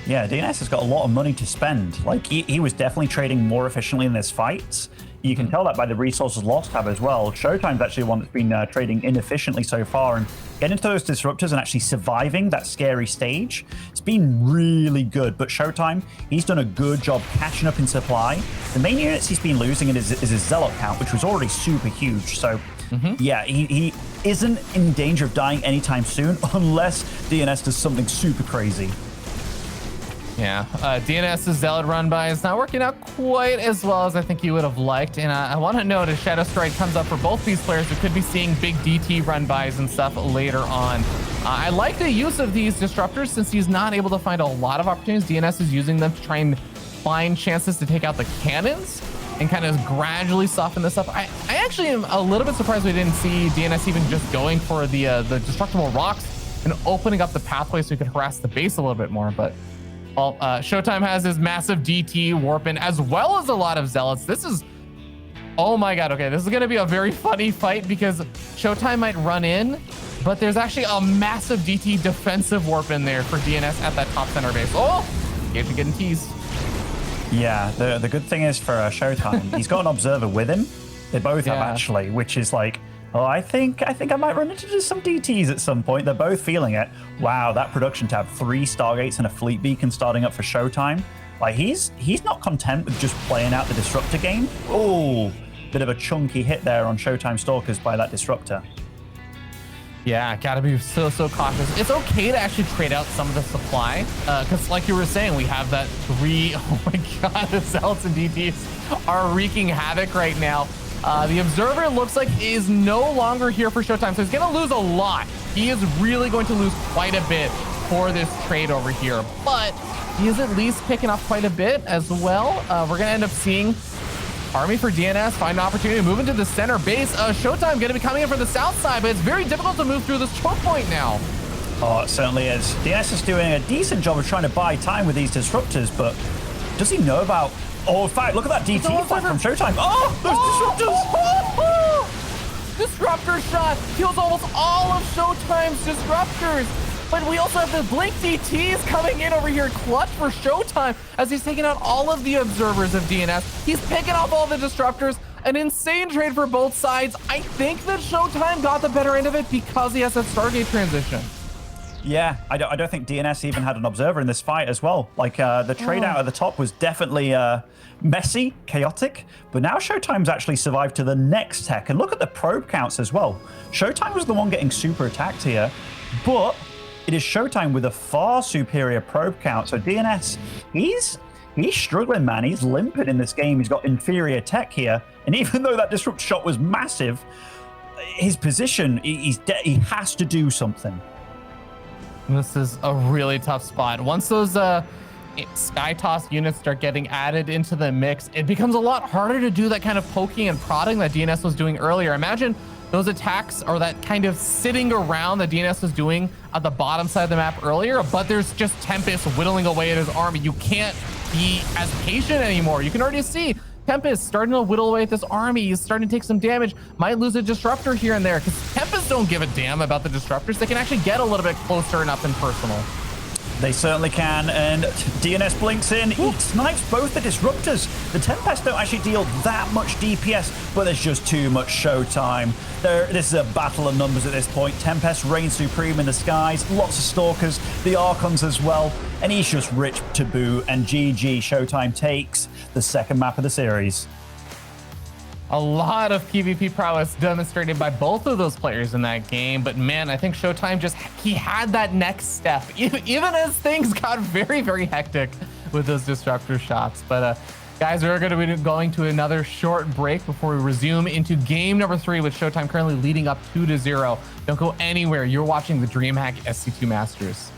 Yeah, DnS has got a lot of money to spend. Like, he was definitely trading more efficiently in this fight. You can tell that by the resources lost tab as well. ShoWTimE's actually one that's been trading inefficiently so far, and getting into those disruptors and actually surviving that scary stage, it's been really good. But ShoWTimE, he's done a good job catching up in supply. The main units he's been losing is his Zealot count, which was already super huge. So yeah, he isn't in danger of dying anytime soon, unless DnS does something super crazy. Yeah, DnS's Zealot run by is not working out quite as well as I think you would have liked. And I want to note as Shadow Strike comes up for both these players, we could be seeing big DT run bys and stuff later on. I like the use of these disruptors since he's not able to find a lot of opportunities. DnS is using them to try and find chances to take out the cannons and kind of gradually soften this up. I actually am a little bit surprised we didn't see DnS even just going for the destructible rocks and opening up the pathway so he could harass the base a little bit more, but well, ShoWTimE has his massive DT warp in, as well as a lot of Zealots. This is, oh my god, okay, this is gonna be a very funny fight because ShoWTimE might run in, but there's actually a massive DT defensive warp in there for DnS at that top center base. Oh, Gage getting teased. Yeah, the good thing is for ShoWTimE, he's got an observer with him. They both have actually, which is like, oh, I think I might run into just some DTs at some point. They're both feeling it. Wow, that production tab, 3 Stargates and a fleet beacon starting up for ShoWTimE. Like, he's not content with just playing out the disruptor game. Oh, bit of a chunky hit there on ShoWTimE Stalkers by that disruptor. Yeah, gotta be so cautious. It's okay to actually trade out some of the supply, because like you were saying, we have that 3, oh my god, the Zealots and DTs are wreaking havoc right now. The Observer looks like is no longer here for ShoWTimE, so he's going to lose a lot. He is really going to lose quite a bit for this trade over here, but he is at least picking up quite a bit as well. We're going to end up seeing Army for DnS find an opportunity to move into the center base. ShoWTimE going to be coming in from the south side, but it's very difficult to move through this choke point now. Oh, it certainly is. DnS is doing a decent job of trying to buy time with these disruptors, but does he know about... Oh, in fact, look at that DT fight from ShoWTimE. Oh, those disruptors! Disruptor shot kills almost all of ShoWTimE's disruptors. But we also have the Blink DTs coming in over here clutch for ShoWTimE as he's taking out all of the observers of DnS. He's picking up all the disruptors. An insane trade for both sides. I think that ShoWTimE got the better end of it because he has that Stargate transition. Yeah, I don't think DnS even had an observer in this fight as well. Like, the trade out at the top was definitely messy, chaotic, but now ShoWTimE's actually survived to the next tech. And look at the probe counts as well. ShoWTimE was the one getting super attacked here, but it is ShoWTimE with a far superior probe count. So DnS, he's struggling, man. He's limping in this game. He's got inferior tech here. And even though that disrupt shot was massive, his position, he has to do something. This is a really tough spot. Once those Sky Toss units start getting added into the mix, it becomes a lot harder to do that kind of poking and prodding that DnS was doing earlier. Imagine those attacks are that kind of sitting around that DnS was doing at the bottom side of the map earlier, but there's just Tempest whittling away at his army. You can't be as patient anymore. You can already see Tempest starting to whittle away at this army. He's starting to take some damage. Might lose a disruptor here and there because Tempest don't give a damn about the disruptors. They can actually get a little bit closer and up and personal. They certainly can, and DnS blinks in. He snipes both the disruptors. The Tempest don't actually deal that much DPS, but there's just too much ShoWTimE. This is a battle of numbers at this point. Tempest reigns supreme in the skies, lots of Stalkers, the Archons as well, and he's just rich to boot, and GG, ShoWTimE takes the second map of the series. A lot of PvP prowess demonstrated by both of those players in that game, but man, I think ShoWTimE he had that next step, even as things got very, very hectic with those disruptor shots. But guys, we're going to be going to another short break before we resume into game number 3 with ShoWTimE currently leading up 2-0. Don't go anywhere. You're watching the DreamHack SC2 Masters.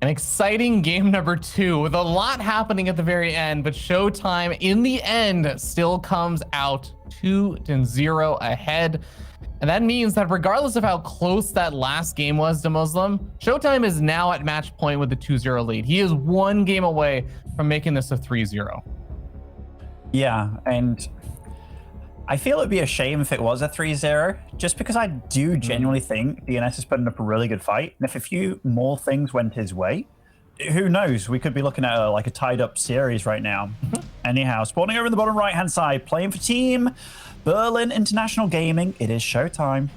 An exciting game number 2 with a lot happening at the very end, but ShoWTimE in the end still comes out 2-0 ahead. And that means that regardless of how close that last game was to Muslim, ShoWTimE is now at match point with the 2-0 lead. He is one game away from making this a 3-0. Yeah, and I feel it'd be a shame if it was a 3-0, just because I do genuinely think DnS is putting up a really good fight. And if a few more things went his way, who knows? We could be looking at like a tied up series right now. Anyhow, spawning over in the bottom right-hand side, playing for team Berlin International Gaming. It is showtime.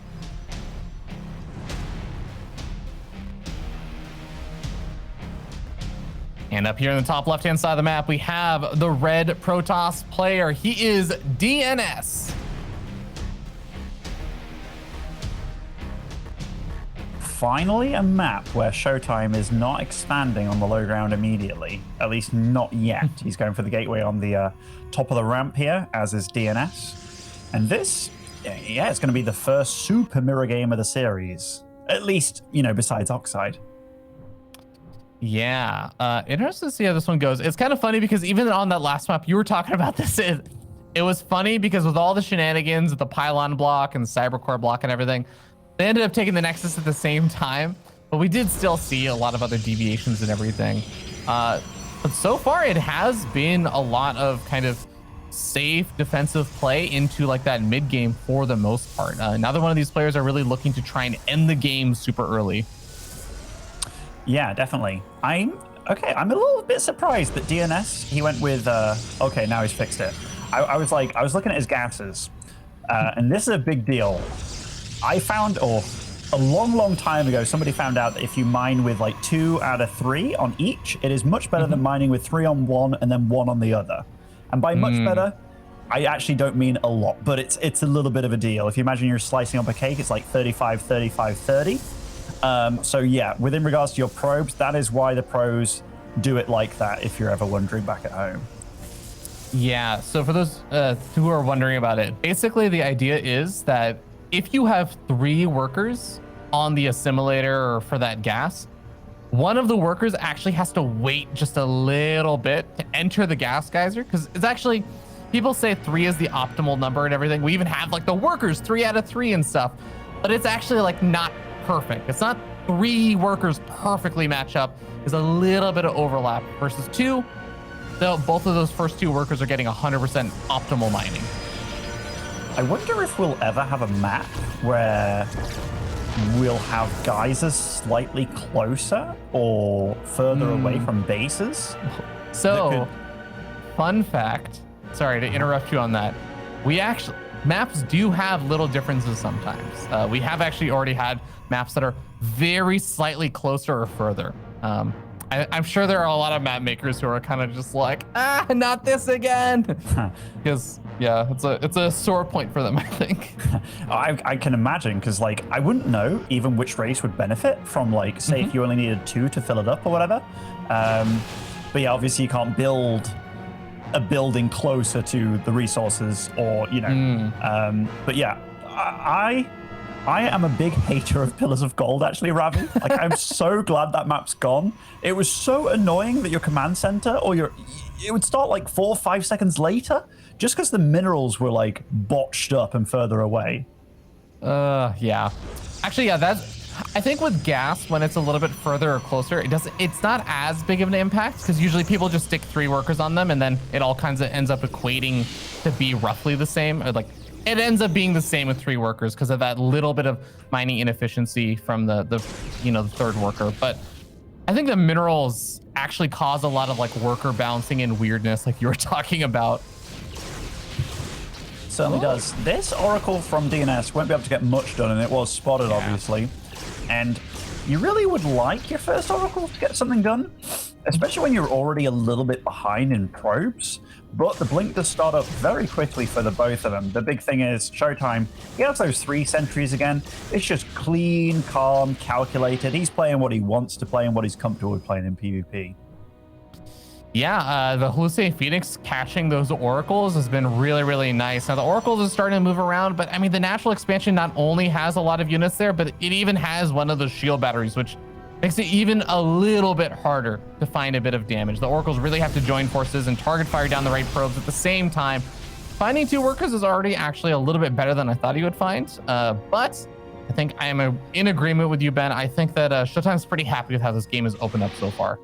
And up here in the top left-hand side of the map, we have the red Protoss player. He is DnS. Finally, a map where ShoWTimE is not expanding on the low ground immediately. At least not yet. He's going for the gateway on the top of the ramp here, as is DnS. And this, yeah, it's going to be the first super mirror game of the series. At least, you know, besides Oxide. Yeah, interesting to see how this one goes. It's kind of funny because even on that last map, you were talking about this. It was funny because with all the shenanigans with the pylon block and the cybercore block and everything, they ended up taking the Nexus at the same time, but we did still see a lot of other deviations and everything. But so far, it has been a lot of kind of safe defensive play into like that mid game for the most part. Neither one of these players are really looking to try and end the game super early. Yeah, definitely. I'm a little bit surprised that DnS, he went with, okay, now he's fixed it. I was looking at his gases, and this is a big deal. I found, or a long time ago, somebody found out that if you mine with like 2 out of 3 on each, it is much better than mining with 3 on one and then 1 on the other. And by much better, I actually don't mean a lot, but it's a little bit of a deal. If you imagine you're slicing up a cake, it's like 35, 35, 30. So yeah, within regards to your probes, that is why the pros do it like that, if you're ever wondering back at home. Yeah, so for those who are wondering about it, basically the idea is that if you have 3 workers on the assimilator or for that gas, one of the workers actually has to wait just a little bit to enter the gas geyser, because it's actually, people say 3 is the optimal number and everything. We even have like the workers 3 out of 3 and stuff, but it's actually like not perfect. It's not 3 workers perfectly match up. There's a little bit of overlap versus 2. So both of those first 2 workers are getting 100% optimal mining. I wonder if we'll ever have a map where we'll have geysers slightly closer or further away from bases. So, fun fact, sorry to interrupt you on that. Maps do have little differences sometimes. We have actually already had maps that are very slightly closer or further. I'm sure there are a lot of map makers who are kind of just like, not this again. Because yeah, it's a sore point for them, I think. I can imagine, because like I wouldn't know even which race would benefit from, like, say if you only needed 2 to fill it up or whatever. But yeah, obviously you can't build a building closer to the resources, or you know. But yeah, I am a big hater of Pillars of Gold, actually, Ravi. Like, I'm so glad that map's gone. It was so annoying that your command center it would start like 4 or 5 seconds later, just because the minerals were like botched up and further away. Yeah. Actually, yeah, I think with gas, when it's a little bit further or closer, it's not as big of an impact, because usually people just stick 3 workers on them and then it all kinds of ends up equating to be roughly the same, or like it ends up being the same with 3 workers because of that little bit of mining inefficiency from the 3rd worker. But I think the minerals actually cause a lot of like worker bouncing and weirdness, like you were talking about. Certainly does. This Oracle from DnS won't be able to get much done, and it was spotted, obviously. And you really would like your first Oracle to get something done, especially when you're already a little bit behind in probes. But the blink does start up very quickly for the both of them. The big thing is ShoWTimE, he has those 3 sentries again. It's just clean, calm, calculated. He's playing what he wants to play and what he's comfortable with playing in PvP. Yeah, the Hallucinating Phoenix catching those oracles has been really, really nice. Now the oracles are starting to move around, but I mean, the natural expansion not only has a lot of units there, but it even has one of those shield batteries, which makes it even a little bit harder to find a bit of damage. The oracles really have to join forces and target fire down the right probes at the same time. Finding 2 workers is already actually a little bit better than I thought he would find, but I think I am in agreement with you, Ben. I think that ShoWTimE's pretty happy with how this game has opened up so far.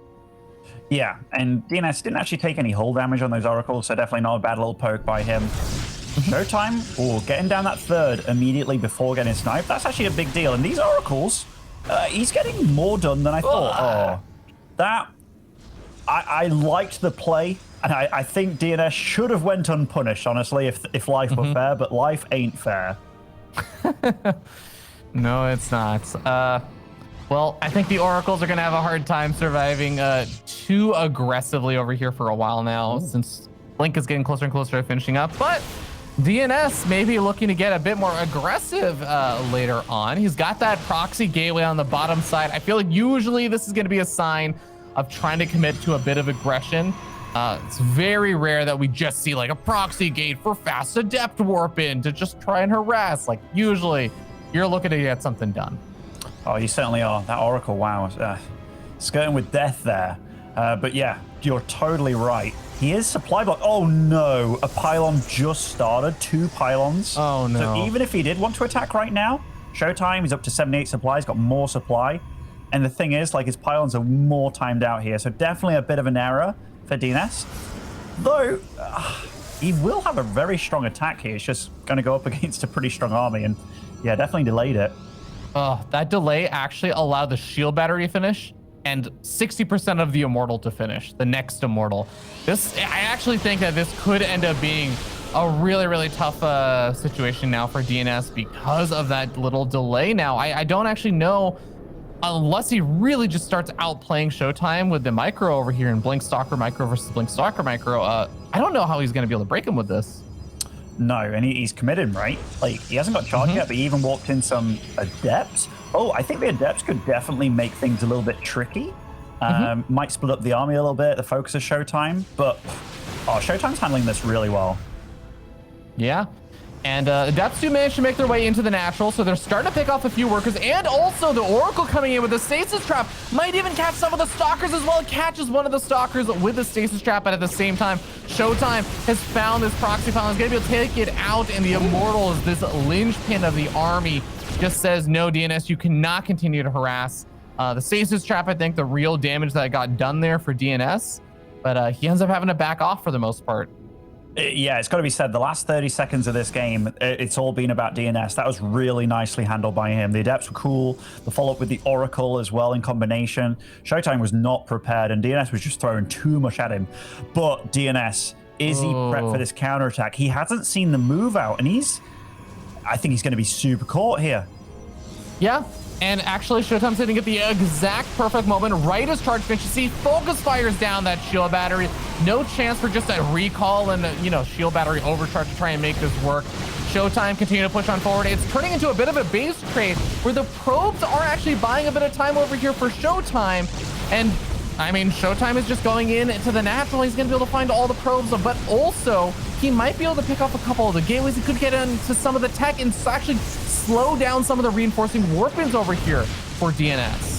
Yeah, and DnS didn't actually take any hull damage on those oracles, so definitely not a bad little poke by him. ShoWTimE, getting down that 3rd immediately before getting sniped, that's actually a big deal. And these oracles, he's getting more done than I thought. I liked the play, and I think DnS should have went unpunished, honestly, if life were fair, but life ain't fair. No, it's not. Well, I think the Oracles are going to have a hard time surviving too aggressively over here for a while now, since Blink is getting closer and closer to finishing up. But DnS may be looking to get a bit more aggressive later on. He's got that proxy gateway on the bottom side. I feel like usually this is going to be a sign of trying to commit to a bit of aggression. It's very rare that we just see like a proxy gate for fast adept warp in to just try and harass. Like usually you're looking to get something done. Oh, you certainly are. That Oracle, wow. Skirting with death there. But yeah, you're totally right. He is supply block. Oh no, a pylon just started. 2 pylons. Oh no. So even if he did want to attack right now, ShoWTimE, he's up to 78 supply. He's got more supply. And the thing is, like, his pylons are more timed out here. So definitely a bit of an error for DnS. Though, he will have a very strong attack here. He's just going to go up against a pretty strong army. And yeah, definitely delayed it. Oh, that delay actually allowed the shield battery to finish and 60% of the immortal to finish, the next immortal. I actually think that this could end up being a really, really tough situation now for DnS because of that little delay now. I don't actually know, unless he really just starts outplaying ShoWTimE with the micro over here in Blink Stalker Micro versus Blink Stalker Micro. I don't know how he's going to be able to break him with this. No, and he's committed, right? Like, he hasn't got charge yet, but he even walked in some adepts. Oh, I think the adepts could definitely make things a little bit tricky. Might split up the army a little bit, the focus of ShoWTimE, but ShoWTimE's handling this really well. Yeah. And adepts do manage to make their way into the natural, so they're starting to pick off a few workers, and also the Oracle coming in with the stasis trap might even catch some of the stalkers as well. It catches one of the stalkers with the stasis trap, but at the same time, ShoWTimE has found this proxy pylon. He's gonna be able to take it out, and the immortal is this linchpin of the army. Just says, no, DnS, you cannot continue to harass. The stasis trap, I think, the real damage that got done there for DnS, but he ends up having to back off for the most part. Yeah, it's got to be said, the last 30 seconds of this game, it's all been about DnS. That was really nicely handled by him. The adepts were cool. The follow-up with the Oracle as well in combination. ShoWTimE was not prepared, and DnS was just throwing too much at him. But DnS, is he prepped for this counterattack? He hasn't seen the move out, and I think he's going to be super caught here. Yeah. And actually, ShoWTimE's hitting at the exact perfect moment, right as charge finishes. See, focus fires down that shield battery. No chance for just a recall and, shield battery overcharge to try and make this work. ShoWTimE continue to push on forward. It's turning into a bit of a base trade where the probes are actually buying a bit of time over here for ShoWTimE. And, I mean, ShoWTimE is just going into the natural. He's going to be able to find all the probes, but also he might be able to pick off a couple of the gateways. He could get into some of the tech and actually slow down some of the reinforcing warp-ins over here for DnS.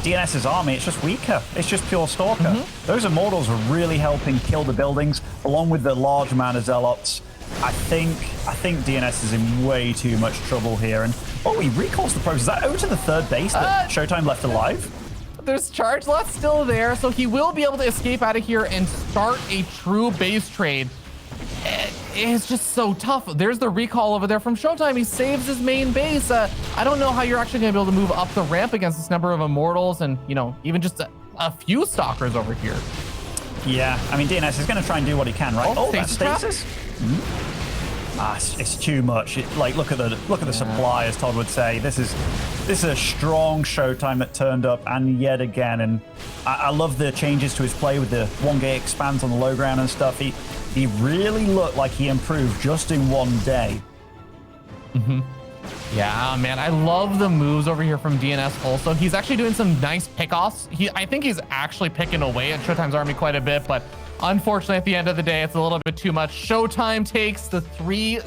DnS's army, it's just weaker. It's just pure Stalker. Those Immortals are really helping kill the buildings, along with the large amount of Zealots. I think DnS is in way too much trouble here. And he recalls the probes. Is that over to the third base that ShoWTimE left alive? There's charge left still there, so he will be able to escape out of here and start a true base trade. It's just so tough. There's the recall over there from ShoWTimE. He saves his main base. I don't know how you're actually going to be able to move up the ramp against this number of Immortals and, even just a few Stalkers over here. Yeah, I mean, DnS is going to try and do what he can, right? That's stasis. It's too much. Look at the supply, as Todd would say. This is a strong ShoWTimE that turned up, and yet again. And I love the changes to his play with the 1-gate expands on the low ground and stuff. He really looked like he improved just in one day. Yeah, man, I love the moves over here from DnS also. He's actually doing some nice pickoffs. I think he's actually picking away at ShoWTimE's army quite a bit, but unfortunately, at the end of the day, it's a little bit too much. ShoWTimE takes the 3-0.